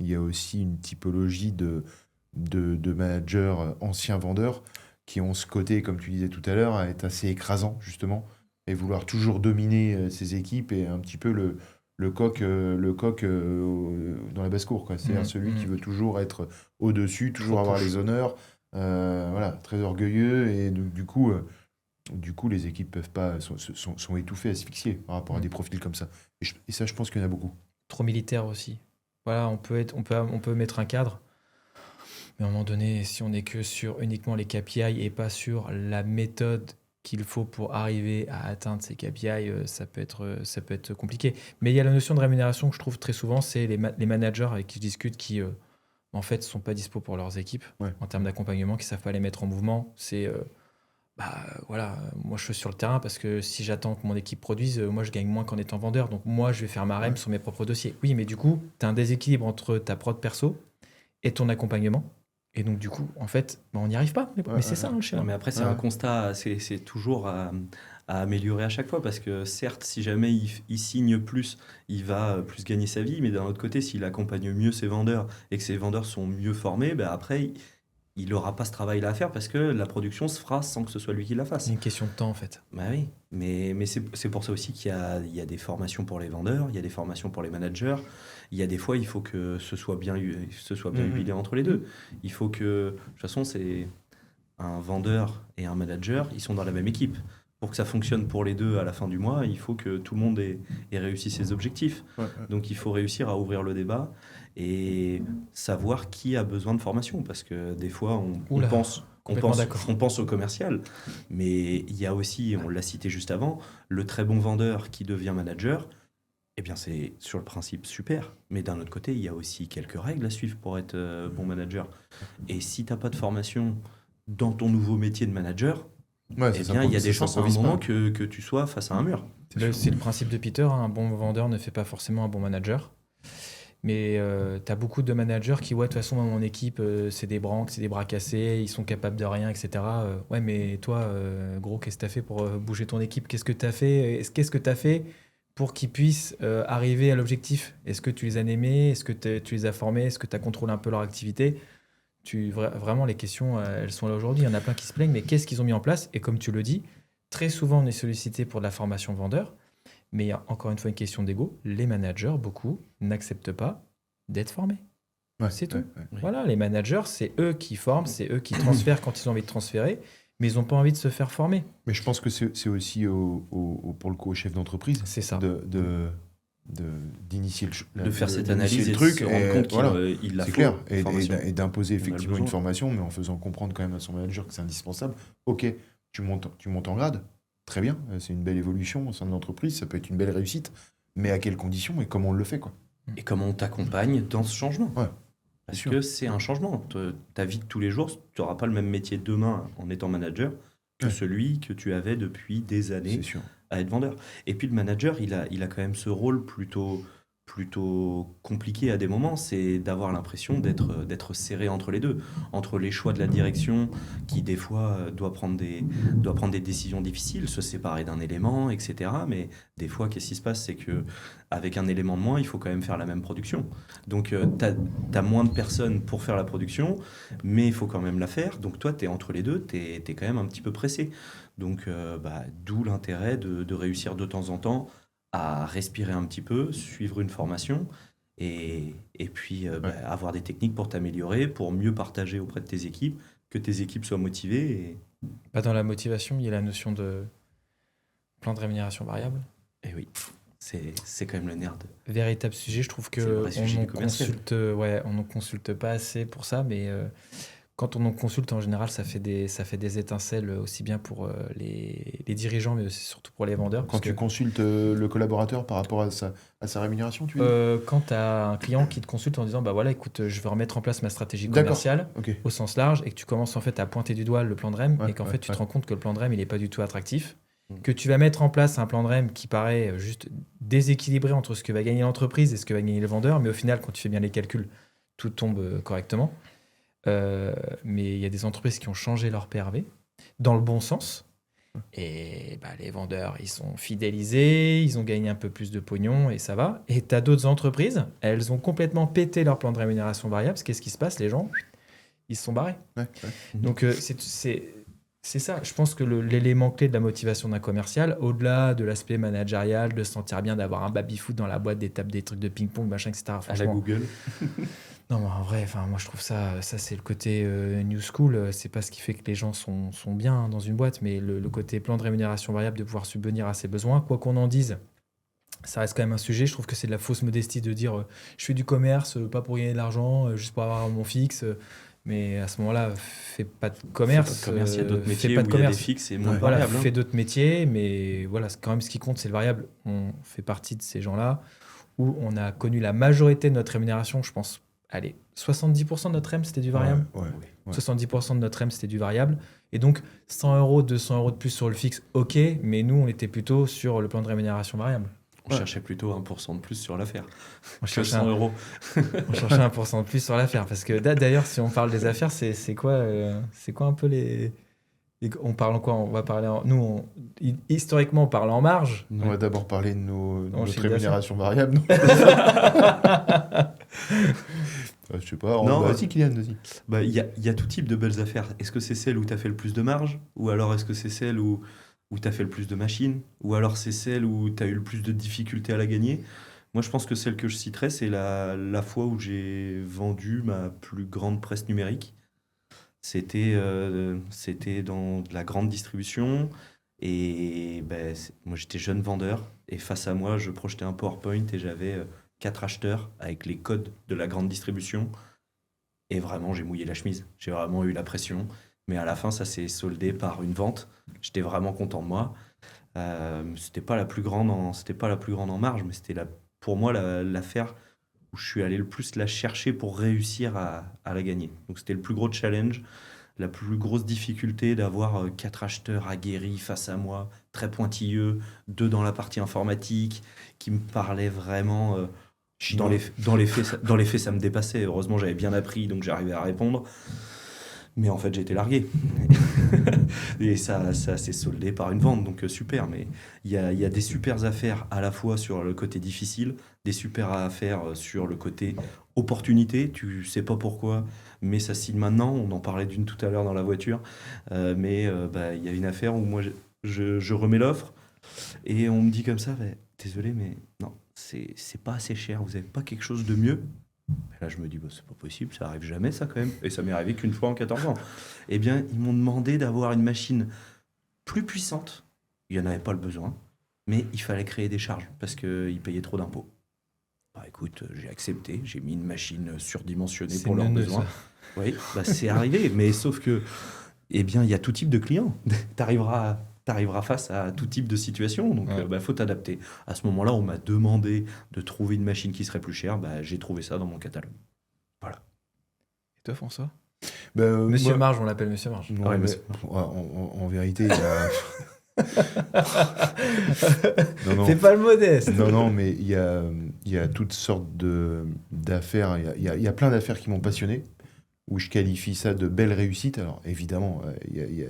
y a aussi une typologie de managers anciens vendeurs qui ont ce côté, comme tu disais tout à l'heure, à être assez écrasant, justement, et vouloir toujours dominer ses équipes et un petit peu le coq dans la basse-cour, quoi. C'est-à-dire celui qui veut toujours être au-dessus, toujours avoir les honneurs, voilà, très orgueilleux, et donc, du coup, les équipes peuvent pas, sont étouffées, asphyxiées par rapport à des profils comme ça. Et ça, je pense qu'il y en a beaucoup. Trop militaire aussi. Voilà, on peut mettre un cadre, mais à un moment donné, si on n'est que sur uniquement les KPI et pas sur la méthode qu'il faut pour arriver à atteindre ces KPI, ça peut être compliqué. Mais il y a la notion de rémunération que je trouve très souvent, c'est les managers avec qui je discute qui, en fait, ne sont pas dispo pour leurs équipes en termes d'accompagnement, qui ne savent pas les mettre en mouvement. C'est, voilà, moi je suis sur le terrain parce que si j'attends que mon équipe produise, moi je gagne moins qu'en étant vendeur. Donc moi, je vais faire ma REM sur mes propres dossiers. Oui, mais du coup, tu as un déséquilibre entre ta prod perso et ton accompagnement. Et donc, du coup, en fait, on n'y arrive pas. Mais c'est ça, le schéma. Non, mais après, c'est un constat, c'est toujours à améliorer à chaque fois, parce que certes, si jamais il signe plus, il va plus gagner sa vie, mais d'un autre côté, s'il accompagne mieux ses vendeurs et que ses vendeurs sont mieux formés, après, il n'aura pas ce travail-là à faire parce que la production se fera sans que ce soit lui qui la fasse. C'est une question de temps, en fait. Bah oui, mais c'est pour ça aussi qu'il y a des formations pour les vendeurs, il y a des formations pour les managers. Il y a des fois, il faut que ce soit bien huilé entre les deux. Il faut que, de toute façon, c'est un vendeur et un manager, ils sont dans la même équipe. Pour que ça fonctionne pour les deux à la fin du mois, il faut que tout le monde ait réussi ses objectifs. Donc il faut réussir à ouvrir le débat et savoir qui a besoin de formation. Parce que des fois, on pense au commercial, mais il y a aussi, on l'a cité juste avant, le très bon vendeur qui devient manager. Eh bien, c'est sur le principe super, mais d'un autre côté, il y a aussi quelques règles à suivre pour être bon manager. Et si tu n'as pas de formation dans ton nouveau métier de manager, il y a des chances à un moment que tu sois face à un mur. C'est le principe de Peter, hein. Un bon vendeur ne fait pas forcément un bon manager. Mais tu as beaucoup de managers qui, de toute façon, mon équipe, c'est des branques, c'est des bras cassés, ils sont capables de rien, etc. Ouais, mais toi, gros, qu'est-ce que tu as fait pour bouger ton équipe? Qu'est-ce que tu as fait? Qu'est-ce que tu as fait pour qu'ils puissent arriver à l'objectif? Est-ce que tu les as aimés? Est-ce que tu les as formés? Est-ce que tu as contrôlé un peu leur activité? Vraiment, les questions, elles sont là aujourd'hui. Il y en a plein qui se plaignent, mais qu'est-ce qu'ils ont mis en place? Et comme tu le dis, très souvent, on est sollicité pour de la formation vendeur. Mais il y a encore une fois une question d'ego. Les managers, beaucoup, n'acceptent pas d'être formés. C'est tout. Voilà, les managers, c'est eux qui forment, c'est eux qui transfèrent quand ils ont envie de transférer, mais ils n'ont pas envie de se faire former. Mais je pense que c'est aussi pour le coup au chef d'entreprise d'initier de faire cette analyse le truc, et de se rendre compte qu'il la faut. C'est clair, et d'imposer effectivement une formation, mais en faisant comprendre quand même à son manager que c'est indispensable. Ok, tu montes en grade, très bien, c'est une belle évolution au sein de l'entreprise, ça peut être une belle réussite, mais à quelles conditions et comment on le fait, quoi. Et comment on t'accompagne dans ce changement. Ouais, Parce sûr. que c'est un changement. Ta vie de tous les jours, tu n'auras pas le même métier demain en étant manager que Ouais. celui que tu avais depuis des années C'est sûr. à être vendeur. Et puis le manager, il a quand même ce rôle plutôt compliqué à des moments, c'est d'avoir l'impression d'être serré entre les deux, entre les choix de la direction qui des fois doit prendre des décisions difficiles, se séparer d'un élément, etc. Mais des fois, qu'est-ce qui se passe? C'est que avec un élément de moins, il faut quand même faire la même production. Donc t'as moins de personnes pour faire la production, mais il faut quand même la faire. Donc toi, t'es entre les deux, t'es quand même un petit peu pressé. Donc d'où l'intérêt de réussir de temps en temps à respirer un petit peu, suivre une formation et puis avoir des techniques pour t'améliorer, pour mieux partager auprès de tes équipes, que tes équipes soient motivées. Dans la motivation, il y a la notion de plan de rémunération variable. Et oui, c'est quand même le nerf de... Véritable sujet, je trouve C'est le que vrai sujet on du commercial. on ne consulte pas assez pour ça, mais quand on en consulte en général, ça fait des étincelles aussi bien pour les dirigeants, mais aussi surtout pour les vendeurs. Quand parce tu que, consultes le collaborateur par rapport à sa rémunération, tu dis? quand tu as un client qui te consulte en disant bah voilà, écoute, je veux remettre en place ma stratégie D'accord. commerciale Ok. au sens large, et que tu commences en fait à pointer du doigt le plan de REM, Ouais, et qu'en ouais, fait tu te ouais. rends compte que le plan de REM il n'est pas du tout attractif, Mm. que tu vas mettre en place un plan de REM qui paraît juste déséquilibré entre ce que va gagner l'entreprise et ce que va gagner le vendeur, mais au final quand tu fais bien les calculs, tout tombe correctement. Mais il y a des entreprises qui ont changé leur PRV dans le bon sens. Et les vendeurs, ils sont fidélisés, ils ont gagné un peu plus de pognon et ça va. Et tu as d'autres entreprises, elles ont complètement pété leur plan de rémunération variable. Parce qu'est-ce qui se passe? Les gens, ils se sont barrés. Ouais. Donc c'est ça. Je pense que l'élément clé de la motivation d'un commercial, au-delà de l'aspect managérial, de se sentir bien, d'avoir un baby-foot dans la boîte, des trucs de ping-pong, machin, etc. À la Franchement, Google. non, mais en vrai, moi je trouve ça c'est le côté new school. C'est pas ce qui fait que les gens sont bien dans une boîte, mais le côté plan de rémunération variable, de pouvoir subvenir à ses besoins, quoi qu'on en dise, ça reste quand même un sujet. Je trouve que c'est de la fausse modestie de dire je fais du commerce, pas pour gagner de l'argent, juste pour avoir mon fixe. Mais à ce moment-là, fais pas de commerce. Fais pas de commerce, il y a d'autres fais métiers pas où de il y a des commerce. fixes et moins de Voilà, variables. fais d'autres métiers, mais voilà, quand même ce qui compte, c'est le variable. On fait partie de ces gens-là où on a connu la majorité de notre rémunération, je pense. Allez, 70% de notre REM, c'était du variable. Ouais. 70% de notre REM, c'était du variable. Et donc, 100 euros, 200 euros de plus sur le fixe, ok, mais nous, on était plutôt sur le plan de rémunération variable. On cherchait plutôt 1% de plus sur l'affaire On que cherchait 100 euros. on cherchait 1% de plus sur l'affaire. Parce que d'ailleurs, si on parle des affaires, c'est quoi un peu on parle en quoi? On va parler historiquement, on parle en marge. On va d'abord parler de notre chiffre rémunération variable, non? Je sais pas. Non, Vas-y, Kylian, vas-y. Il y a tout type de belles affaires. Est-ce que c'est celle où tu as fait le plus de marge? Ou alors est-ce que c'est celle où tu as fait le plus de machines? Ou alors c'est celle où tu as eu le plus de difficultés à la gagner? Moi, je pense que celle que je citerai, c'est la fois où j'ai vendu ma plus grande presse numérique. C'était dans de la grande distribution. Et moi, j'étais jeune vendeur. Et face à moi, je projetais un PowerPoint et j'avais 4 acheteurs avec les codes de la grande distribution. Et vraiment, j'ai mouillé la chemise. J'ai vraiment eu la pression. Mais à la fin, ça s'est soldé par une vente. J'étais vraiment content de moi. C'était pas la plus grande en marge, mais c'était pour moi l'affaire où je suis allé le plus la chercher pour réussir à la gagner. Donc c'était le plus gros challenge, la plus grosse difficulté d'avoir 4 acheteurs aguerris face à moi, très pointilleux, 2 dans la partie informatique, qui me parlaient vraiment... Dans les faits, ça me dépassait. Heureusement, j'avais bien appris, donc j'arrivais à répondre. Mais en fait, j'ai été largué. Et ça s'est soldé par une vente, donc super. Mais il y a des super affaires à la fois sur le côté difficile, des super affaires sur le côté opportunité. Tu sais pas pourquoi, mais ça signe maintenant. On en parlait d'une tout à l'heure dans la voiture. Mais il y a une affaire où moi, je remets l'offre et on me dit comme ça, désolé, mais non, c'est pas assez cher. Vous avez pas quelque chose de mieux? Et là, je me dis, c'est pas possible, ça arrive jamais, ça, quand même. Et ça m'est arrivé qu'une fois en 14 ans. Eh bien, ils m'ont demandé d'avoir une machine plus puissante. Il n'y en avait pas le besoin, mais il fallait créer des charges parce qu'ils payaient trop d'impôts. Écoute, j'ai accepté, j'ai mis une machine surdimensionnée pour leurs besoins. Oui, c'est arrivé, mais sauf que, eh bien, il y a tout type de clients. Tu arriveras tu arriveras face à tout type de situation. Donc, faut t'adapter. À ce moment-là, on m'a demandé de trouver une machine qui serait plus chère. J'ai trouvé ça dans mon catalogue. Voilà. Et toi, François? Monsieur Marge, on l'appelle Monsieur Marge. En vérité, il y a... T'es pas le modeste. Non, mais il y a toutes sortes d'affaires. Il y a plein d'affaires qui m'ont passionné, où je qualifie ça de belles réussites. Alors, évidemment, il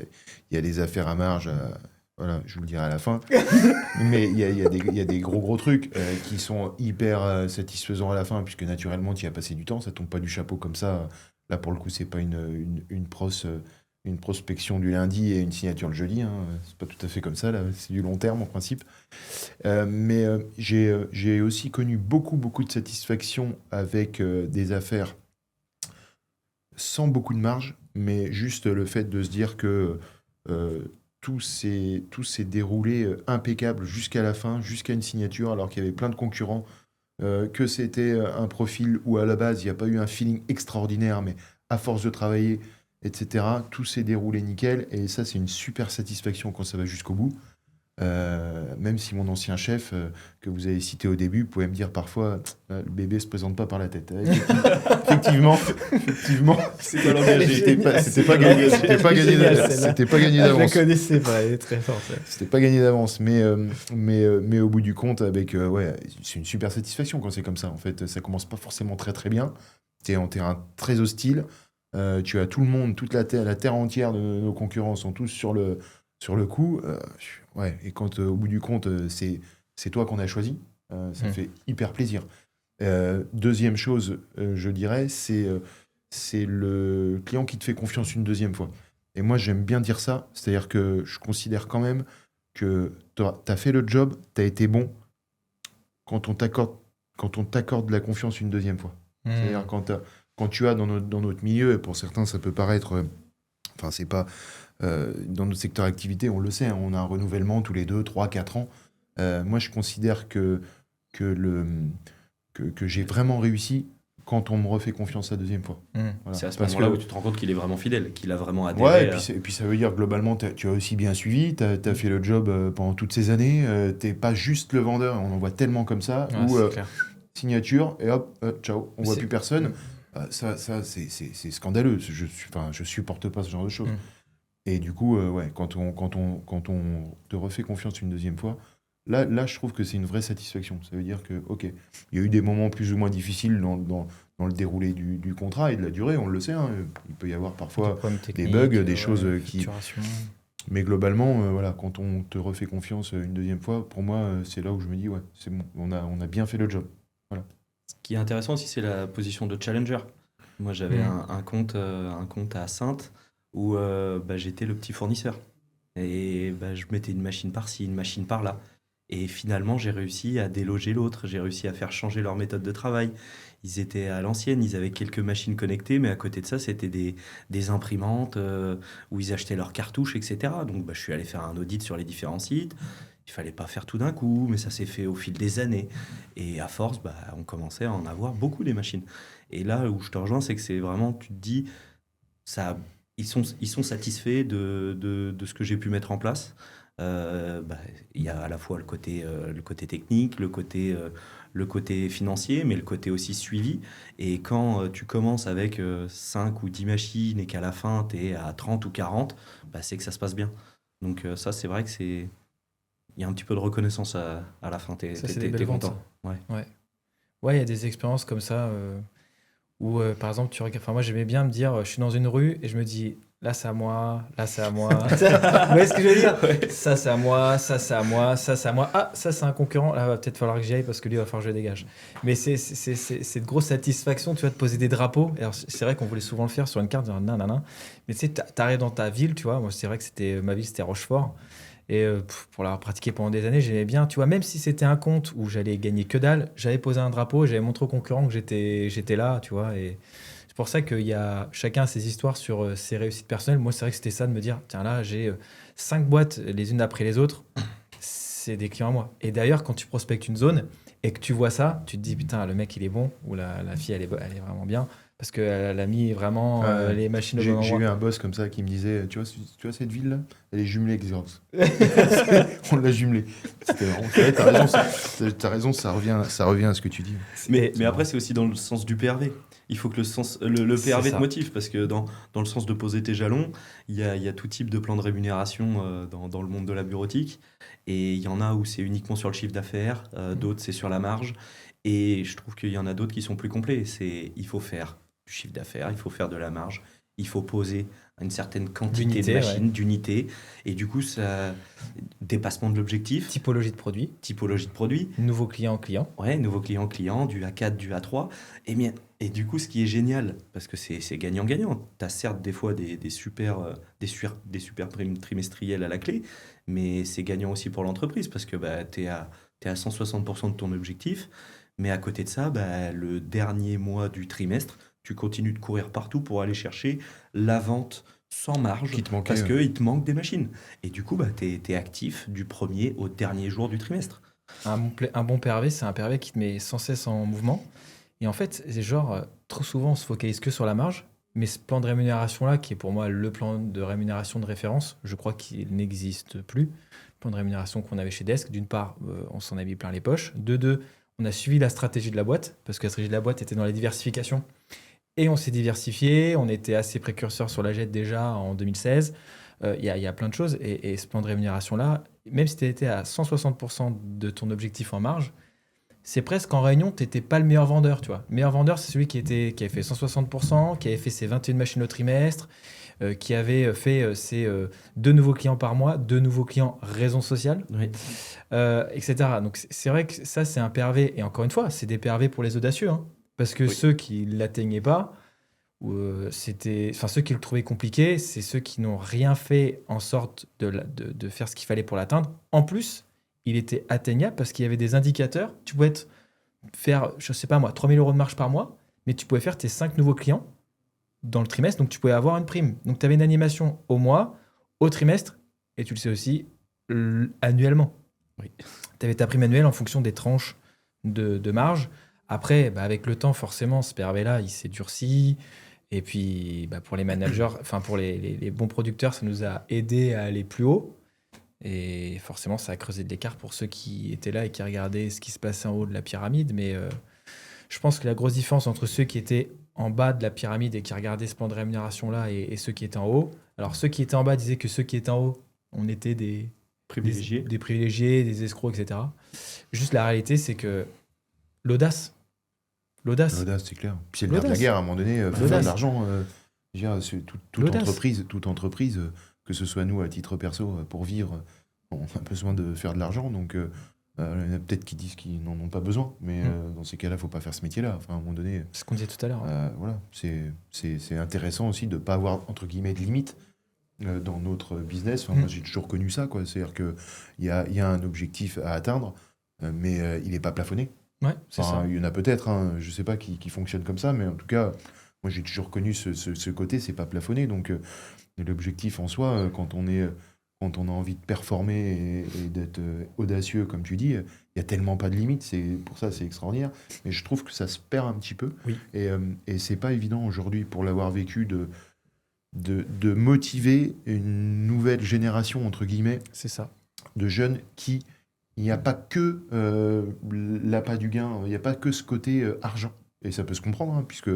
y a des affaires à marge, voilà, je vous le dirai à la fin. Mais il y a des gros trucs qui sont hyper satisfaisants à la fin, puisque naturellement, tu y as passé du temps, ça tombe pas du chapeau comme ça. Là, pour le coup, c'est pas une prospection du lundi et une signature le jeudi. Hein. C'est pas tout à fait comme ça, là. C'est du long terme en principe. Mais j'ai aussi connu beaucoup de satisfaction avec des affaires sans beaucoup de marge, mais juste le fait de se dire que tout s'est déroulé impeccable jusqu'à la fin, jusqu'à une signature, alors qu'il y avait plein de concurrents, que c'était un profil où à la base il n'y a pas eu un feeling extraordinaire, mais à force de travailler, etc., tout s'est déroulé nickel, et ça c'est une super satisfaction quand ça va jusqu'au bout. Même si mon ancien chef, que vous avez cité au début, pouvait me dire parfois le bébé se présente pas par la tête. Effectivement, c'était l'engagé. C'était pas gagné d'avance. Je la connaissais pas, elle est très forte. C'était pas gagné d'avance, mais au bout du compte, c'est une super satisfaction quand c'est comme ça. En fait, ça commence pas forcément très bien. T'es en terrain très hostile. Tu as tout le monde, toute la terre entière de nos concurrents sont tous sur le coup. Et quand au bout du compte, c'est toi qu'on a choisi, ça fait hyper plaisir. Deuxième chose, je dirais, c'est le client qui te fait confiance une deuxième fois. Et moi, j'aime bien dire ça, c'est-à-dire que je considère quand même que tu as fait le job, tu as été bon quand on t'accorde de la confiance une deuxième fois. C'est-à-dire quand tu as dans notre milieu, et pour certains, ça peut paraître... c'est pas... dans notre secteur d'activité, on le sait, hein, on a un renouvellement tous les 2, 3, 4 ans. Moi, je considère que j'ai vraiment réussi quand on me refait confiance la deuxième fois. Voilà. C'est à ce moment-là où tu te rends compte qu'il est vraiment fidèle, qu'il a vraiment adhéré. Et puis ça veut dire globalement, tu as aussi bien suivi, tu as fait le job pendant toutes ces années, t'es pas juste le vendeur, on en voit tellement comme ça, où signature, et hop, ciao, on voit plus personne. Ça c'est scandaleux, je supporte pas ce genre de choses. Et du coup, quand on te refait confiance une deuxième fois, là, je trouve que c'est une vraie satisfaction. Ça veut dire que, ok, il y a eu des moments plus ou moins difficiles dans le déroulé du contrat et de la durée, on le sait. Hein, il peut y avoir parfois des bugs, des choses qui... Mais globalement, quand on te refait confiance une deuxième fois, pour moi, c'est là où je me dis, c'est bon, on a bien fait le job. Voilà. Ce qui est intéressant aussi, c'est la position de challenger. Moi, j'avais un compte à Saintes, où j'étais le petit fournisseur. Et je mettais une machine par-ci, une machine par-là. Et finalement, j'ai réussi à déloger l'autre. J'ai réussi à faire changer leur méthode de travail. Ils étaient à l'ancienne, ils avaient quelques machines connectées, mais à côté de ça, c'était des imprimantes où ils achetaient leurs cartouches, etc. Donc, je suis allé faire un audit sur les différents sites. Il fallait pas faire tout d'un coup, mais ça s'est fait au fil des années. Et à force, on commençait à en avoir beaucoup des machines. Et là où je te rejoins, c'est que c'est vraiment, tu te dis, ça... Ils sont satisfaits de ce que j'ai pu mettre en place. Il y a à la fois le côté technique, le côté financier, mais le côté aussi suivi. Et quand tu commences avec 5 ou 10 machines et qu'à la fin, tu es à 30 ou 40, c'est que ça se passe bien. Donc ça, c'est vrai que il y a un petit peu de reconnaissance à la fin. T'es content. Ouais, il y a des expériences comme ça... Où, par exemple, tu regardes... moi, j'aimais bien me dire, je suis dans une rue et je me dis, là, c'est à moi, là, c'est à moi. Vous voyez ce que je veux dire ? Ça, c'est à moi, ça, c'est à moi, ça, c'est à moi. Ah, ça, c'est un concurrent. Là, va peut-être falloir que j'y aille parce que lui, il va falloir que je le dégage. Mais c'est de grosse satisfaction, tu vois, de poser des drapeaux. Alors, c'est vrai qu'on voulait souvent le faire sur une carte, dire nanana. Mais tu sais, t'arrives dans ta ville, tu vois. Moi, c'est vrai que ma ville, c'était Rochefort. Et pour l'avoir pratiqué pendant des années, j'aimais bien, tu vois, même si c'était un compte où j'allais gagner que dalle, j'avais posé un drapeau, j'avais montré aux concurrents que j'étais là, tu vois. Et c'est pour ça qu'il y a chacun ses histoires sur ses réussites personnelles. Moi, c'est vrai que c'était ça de me dire, tiens, là, j'ai 5 boîtes les unes après les autres, c'est des clients à moi. Et d'ailleurs, quand tu prospectes une zone et que tu vois ça, tu te dis, putain, le mec, il est bon, ou la fille, elle est vraiment bien. parce qu'elle a mis vraiment les machines au bon J'ai eu endroit. un boss comme ça qui me disait, tu vois cette ville-là, elle est jumelée avec Xerox. On l'a jumelée. C'était marrant. C'est vrai, t'as raison, ça revient à ce que tu dis. Mais après, c'est aussi dans le sens du PRV. Il faut que le C'est PRV te ça. motive, parce que dans le sens de poser tes jalons, il y a tout type de plan de rémunération dans le monde de la bureautique. Et il y en a où c'est uniquement sur le chiffre d'affaires, d'autres c'est sur la marge. Et je trouve qu'il y en a d'autres qui sont plus complets. Il faut faire du chiffre d'affaires, il faut faire de la marge, il faut poser une certaine quantité D'unités, de machines, d'unités. Et du coup, ça, dépassement de l'objectif, Typologie de produit, typologie de produit. nouveau client. Ouais, nouveau client, du A4, du A3. Et du coup, ce qui est génial, parce que c'est gagnant-gagnant, tu as certes des fois des super primes trimestrielles à la clé, mais c'est gagnant aussi pour l'entreprise, parce que bah, tu es à 160% de ton objectif, mais à côté de ça, bah, le dernier mois du trimestre, tu continues de courir partout pour aller chercher la vente sans marge, Qui te manquait, parce ouais. qu'il te manque des machines. Et du coup, bah, tu es actif du premier au dernier jour du trimestre. Un bon PRV, c'est un PRV qui te met sans cesse en mouvement. Et en fait, c'est genre, trop souvent, on se focalise que sur la marge. Mais ce plan de rémunération-là, qui est pour moi le plan de rémunération de référence, je crois qu'il n'existe plus. Le plan de rémunération qu'on avait chez Desk, d'une part, on s'en a mis plein les poches. De deux, on a suivi la stratégie de la boîte, parce que la stratégie de la boîte était dans la diversification. Et on s'est diversifié, on était assez précurseur sur la jet déjà en 2016. Il y a plein de choses. Et ce plan de rémunération-là, même si tu étais à 160% de ton objectif en marge, c'est presque en réunion, tu n'étais pas le meilleur vendeur, tu vois. Le meilleur vendeur, c'est celui qui avait fait 160%, qui avait fait ses 21 machines au trimestre, qui avait fait ses 2 nouveaux clients par mois, 2 nouveaux clients raison sociale, Oui. etc. Donc c'est vrai que ça, c'est un PRV. Et encore une fois, c'est des PRV pour les audacieux, hein. Parce que Oui. ceux qui ne l'atteignaient pas, ceux qui le trouvaient compliqué, c'est ceux qui n'ont rien fait en sorte de faire ce qu'il fallait pour l'atteindre. En plus, il était atteignable parce qu'il y avait des indicateurs. Tu pouvais faire, je sais pas moi, 3 000 € de marge par mois, mais tu pouvais faire tes 5 nouveaux clients dans le trimestre, donc tu pouvais avoir une prime. Donc tu avais une animation au mois, au trimestre, et tu le sais aussi, annuellement. Oui. Tu avais ta prime annuelle en fonction des tranches de marge. Après, bah, avec le temps, forcément, ce PRV-là, il s'est durci. Et puis, bah, pour les managers, enfin pour les bons producteurs, ça nous a aidé à aller plus haut. Et forcément, ça a creusé de l'écart pour ceux qui étaient là et qui regardaient ce qui se passait en haut de la pyramide. Mais je pense que la grosse différence entre ceux qui étaient en bas de la pyramide et qui regardaient ce plan de rémunération-là et ceux qui étaient en haut. Alors, ceux qui étaient en bas disaient que ceux qui étaient en haut, on était des Privilégié. des privilégiés, des escrocs, etc. Juste la réalité, c'est que l'audace. L'audace, c'est clair. Puis c'est le nerf de la L'audace. guerre, à un moment donné, faut faire L'audace. de l'argent. Je veux dire, toute L'audace. entreprise, que ce soit nous à titre perso, pour vivre, on a besoin de faire de l'argent. Donc, il y en a peut-être qui disent qu'ils n'en ont pas besoin. Mais dans ces cas-là, il ne faut pas faire ce métier-là. Enfin, à un moment donné, C'est ce qu'on disait tout à l'heure. Hein. voilà, c'est intéressant aussi de ne pas avoir, entre guillemets, de limite dans notre business. Enfin, moi, j'ai toujours connu ça, quoi. C'est-à-dire qu'il y a un objectif à atteindre, mais il n'est pas plafonné. Ouais, c'est Enfin, ça. il y en a peut-être, hein, je sais pas qui fonctionne comme ça, mais en tout cas, moi j'ai toujours connu ce côté, c'est pas plafonné. Donc l'objectif en soi, quand on a envie de performer et d'être audacieux, comme tu dis, il y a tellement pas de limite. Pour ça, c'est extraordinaire. Mais je trouve que ça se perd un petit peu. Oui. Et c'est pas évident aujourd'hui, pour l'avoir vécu, de motiver une nouvelle génération, entre guillemets, C'est ça. de jeunes qui... Il n'y a pas que l'appât du gain, il n'y a pas que ce côté argent. Et ça peut se comprendre, hein, puisque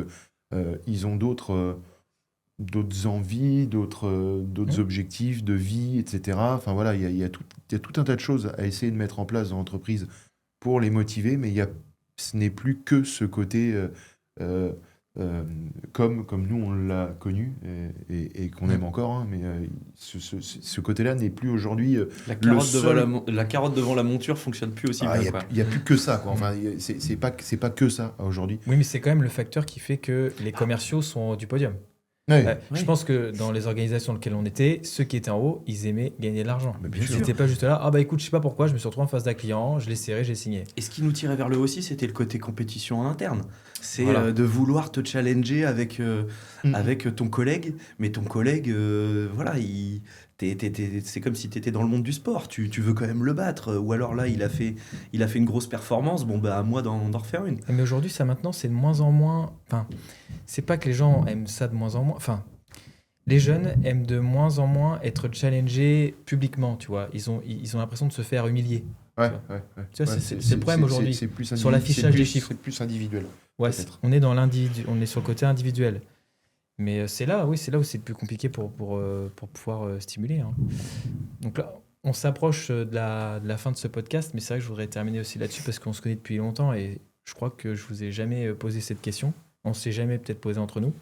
ils ont d'autres envies, d'autres objectifs de vie, etc. Enfin voilà, il y a tout un tas de choses à essayer de mettre en place dans l'entreprise pour les motiver, mais ce n'est plus que ce côté comme nous on l'a connu et qu'on aime encore, hein, mais ce côté-là n'est plus aujourd'hui La carotte, seul- la carotte devant la monture fonctionne plus aussi il bien. Quoi. n'y a plus que ça, quoi. Enfin, c'est pas que ça aujourd'hui. Oui, mais c'est quand même le facteur qui fait que les commerciaux sont du podium. Ouais. Je pense que dans les organisations dans lesquelles on était, ceux qui étaient en haut, ils aimaient gagner de l'argent. Mais bien Ils sûr. n'étaient pas juste là, ah bah écoute, je sais pas pourquoi, je me suis retrouvé en face d'un client, je l'ai serré, j'ai signé. Et ce qui nous tirait vers le haut aussi, c'était le côté compétition en interne. C'est Voilà. de vouloir te challenger avec ton collègue, mais ton collègue, voilà, c'est comme si tu étais dans le monde du sport. Tu veux quand même le battre. Ou alors là, il a fait une grosse performance. Bon, bah, à moi d'en refaire une. Mais aujourd'hui, ça maintenant, c'est de moins en moins. Enfin, c'est pas que les gens aiment ça de moins en moins. Enfin, les jeunes aiment de moins en moins être challengés publiquement, tu vois. Ils ont l'impression de se faire humilier. Ouais. Tu vois, c'est le problème aujourd'hui. C'est plus Sur l'affichage des chiffres. C'est plus individuel. Ouais, peut-être. on est dans l'individu, on est sur le côté individuel. Mais c'est là où c'est le plus compliqué pour pouvoir stimuler. Hein. Donc là, on s'approche de la fin de ce podcast, mais c'est vrai que je voudrais terminer aussi là-dessus parce qu'on se connaît depuis longtemps et je crois que je vous ai jamais posé cette question. On s'est jamais peut-être posé entre nous.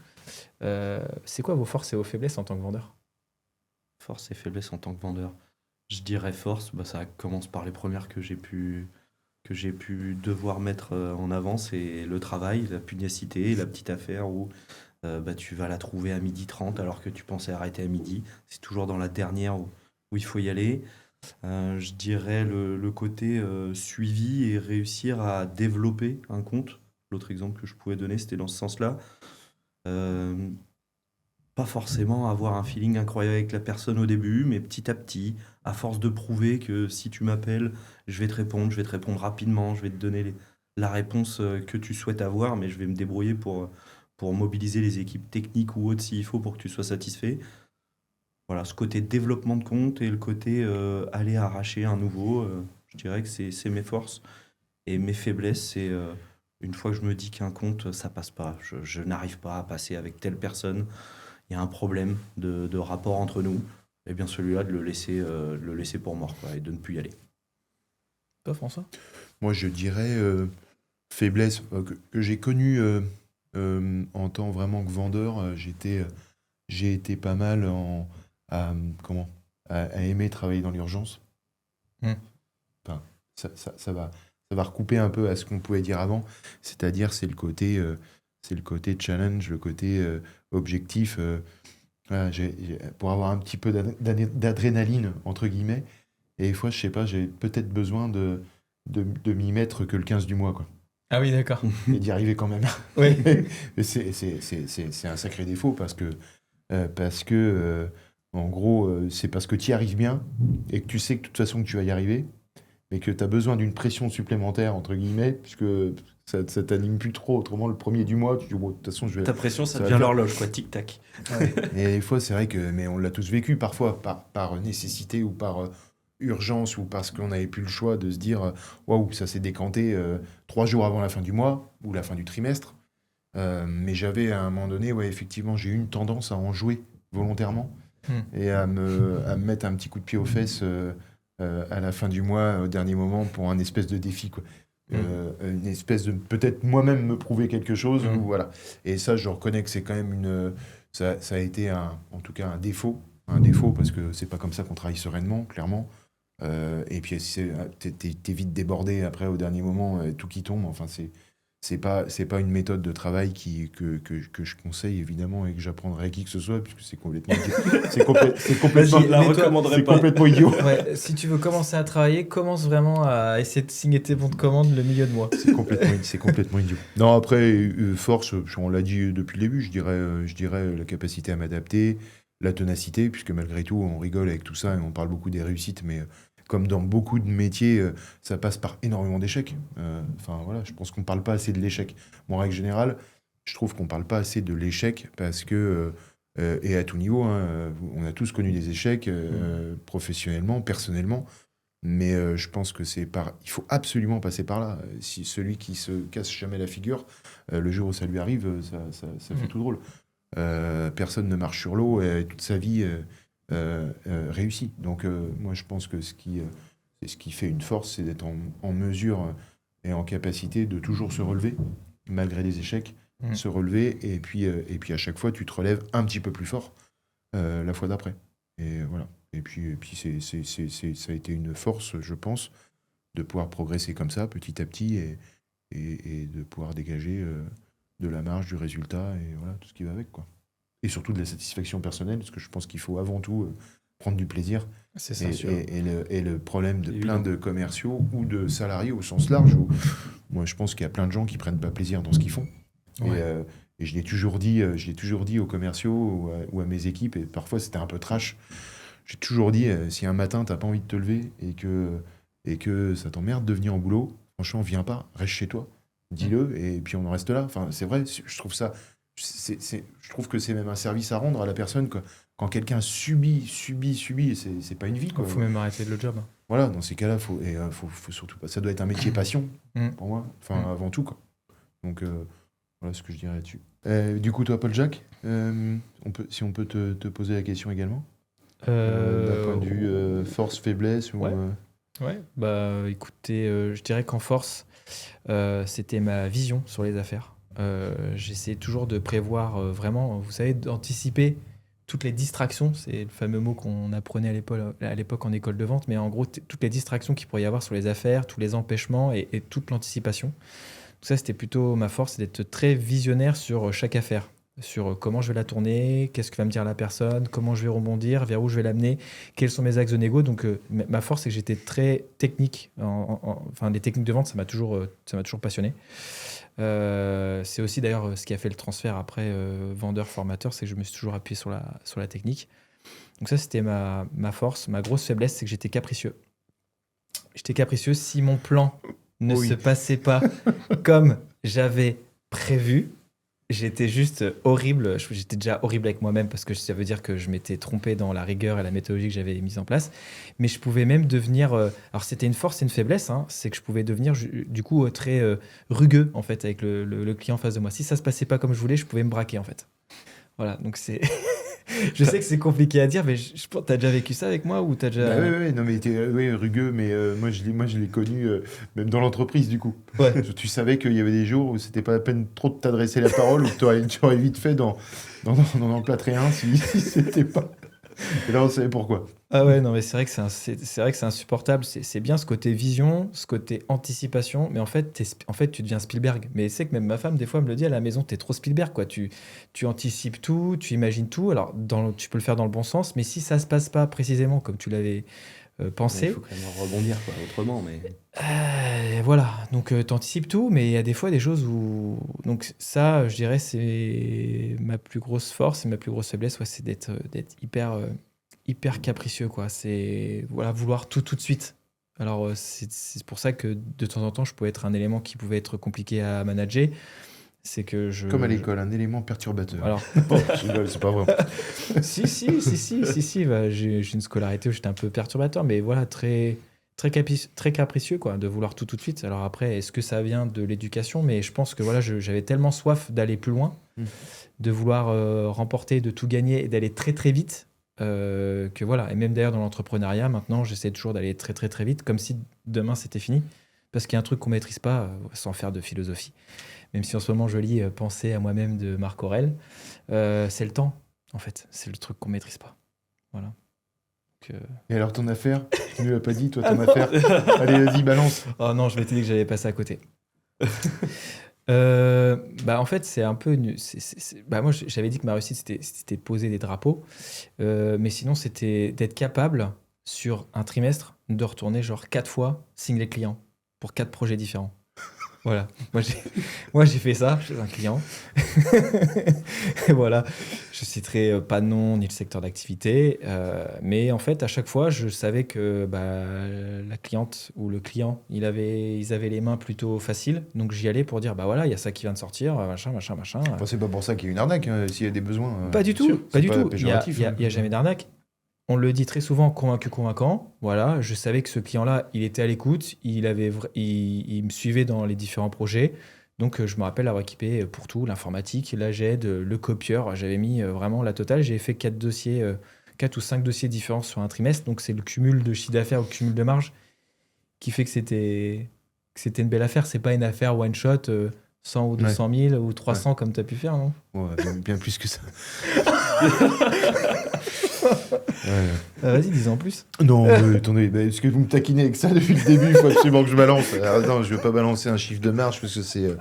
C'est quoi vos forces et vos faiblesses en tant que vendeur? Force et faiblesse en tant que vendeur. Je dirais force, bah, ça commence par les premières que j'ai pu devoir mettre en avant, c'est le travail, la pugnacité, la petite affaire où bah, tu vas la trouver à 12h30 alors que tu pensais arrêter à midi. C'est toujours dans la dernière où il faut y aller. Je dirais le côté suivi et réussir à développer un compte. L'autre exemple que je pouvais donner, c'était dans ce sens-là. Pas forcément avoir un feeling incroyable avec la personne au début, mais petit à petit, à force de prouver que si tu m'appelles, je vais te répondre rapidement, je vais te donner la réponse que tu souhaites avoir, mais je vais me débrouiller pour mobiliser les équipes techniques ou autres s'il faut pour que tu sois satisfait. Voilà, ce côté développement de compte et le côté aller arracher un nouveau, je dirais que c'est mes forces. Et mes faiblesses, c'est une fois que je me dis qu'un compte, ça passe pas, je n'arrive pas à passer avec telle personne, il y a un problème de rapport entre nous, et bien celui-là, de le laisser pour mort, quoi, et de ne plus y aller. Toi, François? Moi, je dirais faiblesse que j'ai connue en tant vraiment que vendeur. J'ai été pas mal à aimer travailler dans l'urgence. Enfin, ça va recouper un peu à ce qu'on pouvait dire avant. C'est-à-dire, c'est le côté challenge, le côté objectif. Voilà, pour avoir un petit peu d'adrénaline, entre guillemets. Et des fois, je sais pas, j'ai peut-être besoin de m'y mettre que le 15 du mois, quoi. Ah oui, d'accord. Et d'y arriver quand même. Oui. Mais c'est un sacré défaut parce que en gros, c'est parce que tu y arrives bien et que tu sais que de toute façon que tu vas y arriver, mais que tu as besoin d'une pression supplémentaire, entre guillemets, puisque ça t'anime plus trop. Autrement, le premier du mois, tu dis, bon, de toute façon, je vais... Ta pression, ça va devient faire. l'horloge, quoi, tic-tac. Ouais. Et des fois, c'est vrai que, mais on l'a tous vécu, parfois par nécessité ou par urgence ou parce qu'on n'avait plus le choix de se dire, waouh, ça s'est décanté 3 jours avant la fin du mois ou la fin du trimestre. Mais j'avais à un moment donné, ouais, effectivement, j'ai eu une tendance à en jouer volontairement et à me mettre un petit coup de pied aux fesses à la fin du mois, au dernier moment, pour un espèce de défi, quoi. Une espèce de peut-être moi-même me prouver quelque chose, ou voilà. Et ça, je reconnais que c'est quand même ça a été en tout cas un défaut parce que c'est pas comme ça qu'on travaille sereinement, clairement. Et puis t'es vite débordé après au dernier moment, tout qui tombe. Enfin, c'est pas une méthode de travail que je conseille évidemment et que j'apprendrai à qui que ce soit, puisque c'est complètement complètement idiot. Ouais, si tu veux commencer à travailler, commence vraiment à essayer de signer tes bons de commande le milieu de mois. C'est complètement idiot. Non, après, force, on l'a dit depuis le début, je dirais la capacité à m'adapter, la ténacité, puisque malgré tout, on rigole avec tout ça et on parle beaucoup des réussites, mais comme dans beaucoup de métiers, ça passe par énormément d'échecs. Enfin, voilà, je pense qu'on ne parle pas assez de l'échec. Bon, en règle générale, je trouve qu'on ne parle pas assez de l'échec parce que, et à tout niveau, hein, on a tous connu des échecs professionnellement, personnellement, mais je pense que il faut absolument passer par là. Si celui qui se casse jamais la figure, le jour où ça lui arrive, ça fait tout drôle. Personne ne marche sur l'eau et toute sa vie réussit. Donc moi je pense que ce qui fait une force, c'est d'être en mesure et en capacité de toujours se relever malgré les échecs, se relever et puis à chaque fois tu te relèves un petit peu plus fort la fois d'après. Et voilà. Et puis ça a été une force, je pense, de pouvoir progresser comme ça petit à petit et de pouvoir dégager de la marge, du résultat et voilà tout ce qui va avec, quoi. Et surtout de la satisfaction personnelle, parce que je pense qu'il faut avant tout prendre du plaisir. C'est ça, sûr. Et le problème de plein de commerciaux ou de salariés au sens large, où moi je pense qu'il y a plein de gens qui prennent pas plaisir dans ce qu'ils font. Ouais. Et je l'ai toujours dit aux commerciaux ou à mes équipes, et parfois c'était un peu trash. j'ai toujours dit, si un matin, t'as pas envie de te lever et que ça t'emmerde de venir au boulot, franchement, viens pas, reste chez toi. Dis-le, et puis on en reste là. Enfin, c'est vrai, je trouve ça... je trouve que c'est même un service à rendre à la personne, quoi. Quand quelqu'un subit, c'est pas une vie, quoi. Il faut même arrêter le job. Voilà, dans ces cas-là, faut surtout pas... Ça doit être un métier passion, pour moi. Enfin, avant tout, quoi. Donc, voilà ce que je dirais là-dessus. Du coup, toi, Paul-Jacques, si on peut te poser la question également, d'un point de vue force, faiblesse ou... Ouais, bah écoutez, je dirais qu'en force, c'était ma vision sur les affaires. J'essayais toujours de prévoir vraiment, vous savez, d'anticiper toutes les distractions. C'est le fameux mot qu'on apprenait à l'époque en école de vente, mais en gros, toutes les distractions qu'il pourrait y avoir sur les affaires, tous les empêchements et toute l'anticipation. Donc ça, c'était plutôt ma force, c'est d'être très visionnaire sur chaque affaire, sur comment je vais la tourner, qu'est-ce que va me dire la personne, comment je vais rebondir, vers où je vais l'amener, quels sont mes axes de négo. Donc ma force, c'est que j'étais très technique. Enfin, les techniques de vente, ça m'a toujours passionné. C'est aussi d'ailleurs ce qui a fait le transfert après vendeur-formateur, c'est que je me suis toujours appuyé sur la technique. Donc ça, c'était ma force. Ma grosse faiblesse, c'est que j'étais capricieux. J'étais capricieux si mon plan ne se passait pas comme j'avais prévu. J'étais juste horrible. J'étais déjà horrible avec moi-même parce que ça veut dire que je m'étais trompé dans la rigueur et la méthodologie que j'avais mise en place. Mais je pouvais même devenir... alors, c'était une force et une faiblesse. C'est que je pouvais devenir, du coup, très rugueux, en fait, avec le client en face de moi. Si ça se passait pas comme je voulais, je pouvais me braquer, en fait. Voilà, donc c'est... Je sais que c'est compliqué à dire, mais t'as déjà vécu ça avec moi ou t'as déjà... Oui, non, mais t'es rugueux, mais moi je l'ai connu même dans l'entreprise, du coup. Ouais. Tu savais qu'il y avait des jours où c'était pas la peine trop de t'adresser la parole, ou que tu aurais vite fait d'en emplâtrer un si c'était pas... Et là, on savait pourquoi. Ah ouais, non, mais c'est vrai que c'est insupportable. C'est bien ce côté vision, ce côté anticipation, mais en fait, tu deviens Spielberg. Mais c'est que même ma femme, des fois, me le dit à la maison, t'es trop Spielberg, quoi. Tu anticipes tout, tu imagines tout. Alors, tu peux le faire dans le bon sens, mais si ça se passe pas précisément comme tu l'avais pensé... Il faut quand même rebondir, quoi, autrement, mais... voilà, donc t'anticipes tout, mais il y a des fois des choses où... Donc ça, je dirais, c'est ma plus grosse force et ma plus grosse faiblesse, c'est d'être hyper capricieux, quoi. C'est vouloir tout de suite. Alors c'est pour ça que de temps en temps, je pouvais être un élément qui pouvait être compliqué à manager. C'est que Comme à l'école, un élément perturbateur. Alors, c'est pas vrai. si, bah, j'ai une scolarité où j'étais un peu perturbateur, mais voilà, très capricieux, quoi, de vouloir tout de suite. Alors après, est-ce que ça vient de l'éducation? Mais je pense que voilà, j'avais tellement soif d'aller plus loin, de vouloir remporter, de tout gagner et d'aller très vite, que voilà. Et même d'ailleurs dans l'entrepreneuriat, maintenant, j'essaie toujours d'aller très vite, comme si demain c'était fini. Parce qu'il y a un truc qu'on maîtrise pas, sans faire de philosophie. Même si en ce moment je lis Penser à moi-même de Marc Aurèle, c'est le temps, en fait. C'est le truc qu'on maîtrise pas. Voilà. Donc, Et alors ton affaire? Tu ne l'as pas dit, toi, ton affaire? Allez, vas-y, balance. Oh non, je m'étais dit que j'allais passer à côté. En fait, c'est un peu... moi, j'avais dit que ma réussite, c'était de poser des drapeaux. Mais sinon, c'était d'être capable, sur un trimestre, de retourner genre 4 fois signer les clients pour 4 projets différents. Voilà. Moi, j'ai fait ça chez un client. Et voilà. Je citerai pas de nom ni le secteur d'activité. Mais en fait, à chaque fois, je savais que la cliente ou le client, ils avaient les mains plutôt faciles. Donc, j'y allais pour dire, voilà, il y a ça qui vient de sortir, machin. Enfin, c'est pas pour ça qu'il y a une arnaque, s'il y a des besoins. Pas du tout. Pas du tout. Il n'y péjoratif, a jamais d'arnaque. On le dit très souvent, convaincant. Voilà, je savais que ce client-là, il était à l'écoute, il me suivait dans les différents projets. Donc, je me rappelle avoir équipé pour tout, l'informatique, la GED, le copieur. J'avais mis vraiment la totale. J'ai fait 4 ou 5 dossiers différents sur un trimestre. Donc, c'est le cumul de chiffre d'affaires ou le cumul de marge qui fait que c'était une belle affaire. C'est pas une affaire one-shot, 100 ou 200 000 ou 300 comme tu as pu faire, non? Ouais, bien plus que ça. Vas-y, dis-en plus. Non, attendez, est-ce que vous me taquinez avec ça depuis le début? Il faut absolument que je balance. Alors, non, je ne vais pas balancer un chiffre de marge parce que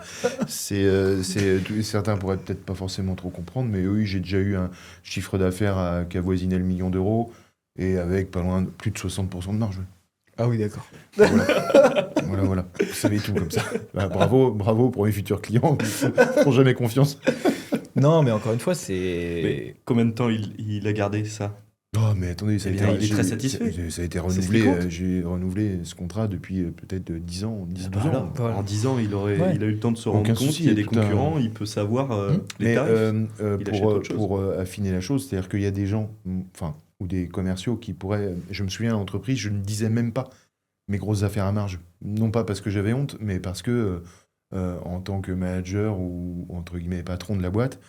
certains pourraient peut-être pas forcément trop comprendre, mais oui, j'ai déjà eu un chiffre d'affaires qui avoisinait le million d'euros et avec pas loin de plus de 60% de marge. Ah oui, d'accord. Voilà. Vous savez tout comme ça. Bravo pour les futurs clients qui font jamais confiance. Non, mais encore une fois, c'est... Mais combien de temps il a gardé ça? Oh, mais attendez, il est très satisfait. Ça a été renouvelé. J'ai renouvelé ce contrat depuis peut-être 10 ans, 10-12 ans. En 10 ans, il a eu le temps de se rendre compte qu'il y a des concurrents, il peut savoir les tarifs. Pour affiner la chose, c'est-à-dire qu'il y a des gens, ou des commerciaux qui pourraient... Je me souviens à l'entreprise, je ne disais même pas mes grosses affaires à marge. Non pas parce que j'avais honte, mais parce que en tant que manager ou entre guillemets patron de la boîte,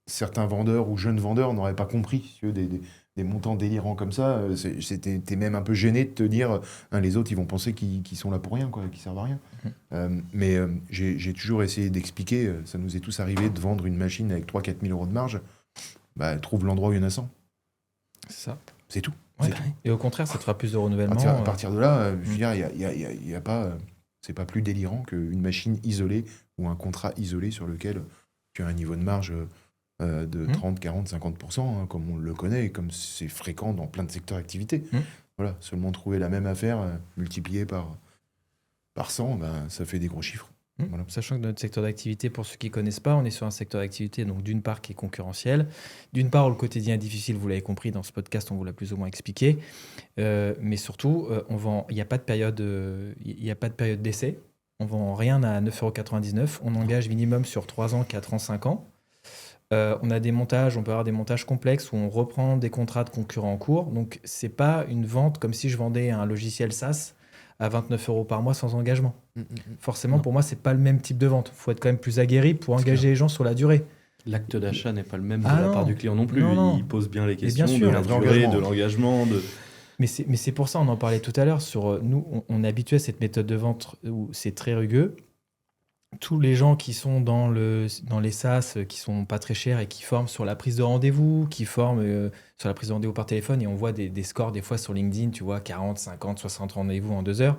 certains vendeurs ou jeunes vendeurs n'auraient pas compris des montants délirants comme ça. T'es même un peu gêné de te dire les autres ils vont penser qu'ils sont là pour rien, quoi, qu'ils servent à rien. Mais j'ai toujours essayé d'expliquer, ça nous est tous arrivé de vendre une machine avec 3-4 000 euros de marge, trouve l'endroit où il y en a 100. C'est ça. C'est tout. Ouais. C'est tout. Et au contraire, ça te fera plus de renouvellement. À partir de là, je veux dire, y a pas, c'est pas plus délirant qu'une machine isolée ou un contrat isolé sur lequel tu as un niveau de marge de 30, 40, 50%, comme on le connaît et comme c'est fréquent dans plein de secteurs d'activité. Voilà, seulement trouver la même affaire multipliée par 100, ça fait des gros chiffres. Voilà. Sachant que notre secteur d'activité, pour ceux qui ne connaissent pas, on est sur un secteur d'activité donc d'une part qui est concurrentiel, d'une part où le quotidien est difficile, vous l'avez compris dans ce podcast, on vous l'a plus ou moins expliqué, mais surtout, il n'y a pas de période d'essai, on vend rien à 9,99 €, on engage minimum sur 3 ans, 4 ans, 5 ans. On a des montages, on peut avoir des montages complexes où on reprend des contrats de concurrents en cours. Donc, ce n'est pas une vente comme si je vendais un logiciel SaaS à 29 € par mois sans engagement. Forcément, pour moi, ce n'est pas le même type de vente. Il faut être quand même plus aguerri pour engager les gens sur la durée. L'acte d'achat n'est pas le même de la part du client non plus. Non. Il pose bien les questions bien sûr, de la durée, de l'engagement. Mais c'est pour ça, on en parlait tout à l'heure, nous, on est habitué à cette méthode de vente où c'est très rugueux. Tous les gens qui sont dans les SaaS, qui sont pas très chers et qui forment sur la prise de rendez-vous, qui forment sur la prise de rendez-vous par téléphone, et on voit des scores des fois sur LinkedIn, tu vois, 40, 50, 60 rendez-vous en 2 heures.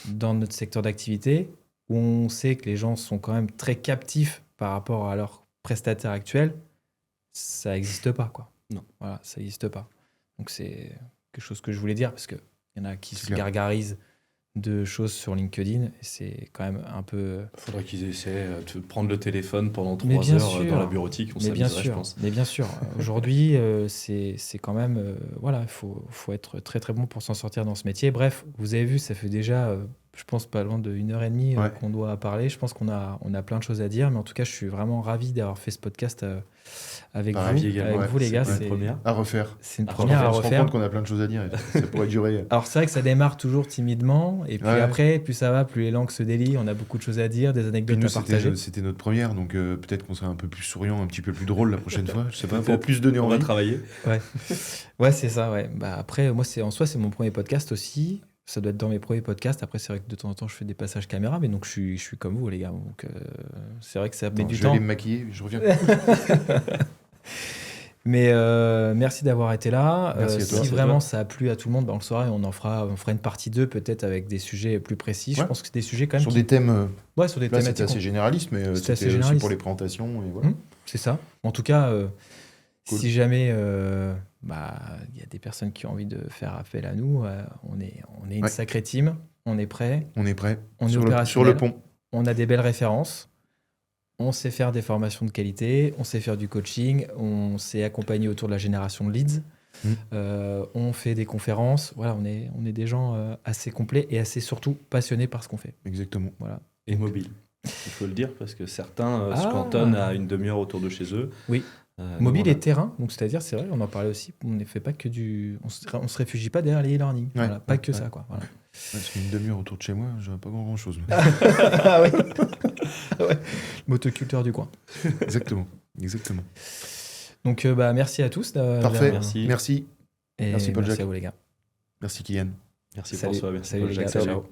Dans notre secteur d'activité, où on sait que les gens sont quand même très captifs par rapport à leurs prestataires actuels, ça n'existe pas, quoi. Non. Voilà, ça n'existe pas. Donc c'est quelque chose que je voulais dire, parce qu'il y en a qui se gargarisent de choses sur LinkedIn, et c'est quand même un peu... Il faudrait qu'ils essaient de prendre le téléphone pendant 3 heures dans la bureautique, on s'amuserait, je pense. Mais bien sûr, aujourd'hui, c'est quand même... voilà, il faut être très très bon pour s'en sortir dans ce métier. Bref, vous avez vu, ça fait déjà, je pense, pas loin de 1h30 qu'on doit parler. Je pense qu'on a plein de choses à dire, mais en tout cas, je suis vraiment ravi d'avoir fait ce podcast avec vous, les gars. C'est une première à refaire. C'est une première à refaire. On se rend compte qu'on a plein de choses à dire. Ça pourrait durer. Alors, c'est vrai que ça démarre toujours timidement. Et puis après, plus ça va, plus les langues se délient. On a beaucoup de choses à dire, des anecdotes à partager. C'était notre première, donc peut-être qu'on sera un peu plus souriant, un petit peu plus drôle la prochaine fois. Je sais pas, pour plus donner envie. On va travailler. Ouais, c'est ça. Ouais. Après, moi, en soi, c'est mon premier podcast aussi. Ça doit être dans mes premiers podcasts. Après, c'est vrai que de temps en temps, je fais des passages caméra, mais donc je suis comme vous, les gars. Donc, c'est vrai que ça met du temps. Je vais aller me maquiller, je reviens. Mais merci d'avoir été là. Merci à toi. Si vraiment ça a plu à tout le monde, on le saura et on fera une partie 2 peut-être avec des sujets plus précis. Je pense que c'est des sujets quand même sur des thèmes. Sur des là, thématiques. C'était assez généraliste, mais c'était aussi pour les présentations. Et voilà. C'est ça. En tout cas, cool. Si jamais y a des personnes qui ont envie de faire appel à nous, on est une sacrée team. On est prêt. On est prêt. On est opérationnel. Sur le pont. On a des belles références. On sait faire des formations de qualité, on sait faire du coaching, on s'est accompagné autour de la génération de leads, on fait des conférences. Voilà, on est des gens assez complets et assez surtout passionnés par ce qu'on fait. Exactement. Voilà. Et mobile. Il faut le dire parce que certains se cantonnent à une demi-heure autour de chez eux. Oui. Mobile et terrain, donc c'est-à-dire, c'est vrai, on en parlait aussi, on ne fait pas que on se réfugie pas derrière les e-learning. Voilà, pas que ça, quoi. Voilà. Parce qu'une demi-heure autour de chez moi, j'aurais pas grand-chose. Ah oui. Motoculteur du coin. Exactement. Donc, merci à tous. Parfait. Merci. Et merci Paul Jacques. Merci à vous, les gars. Merci Kylian. Merci François. Merci Salut Paul les gars. Jacques. Ciao.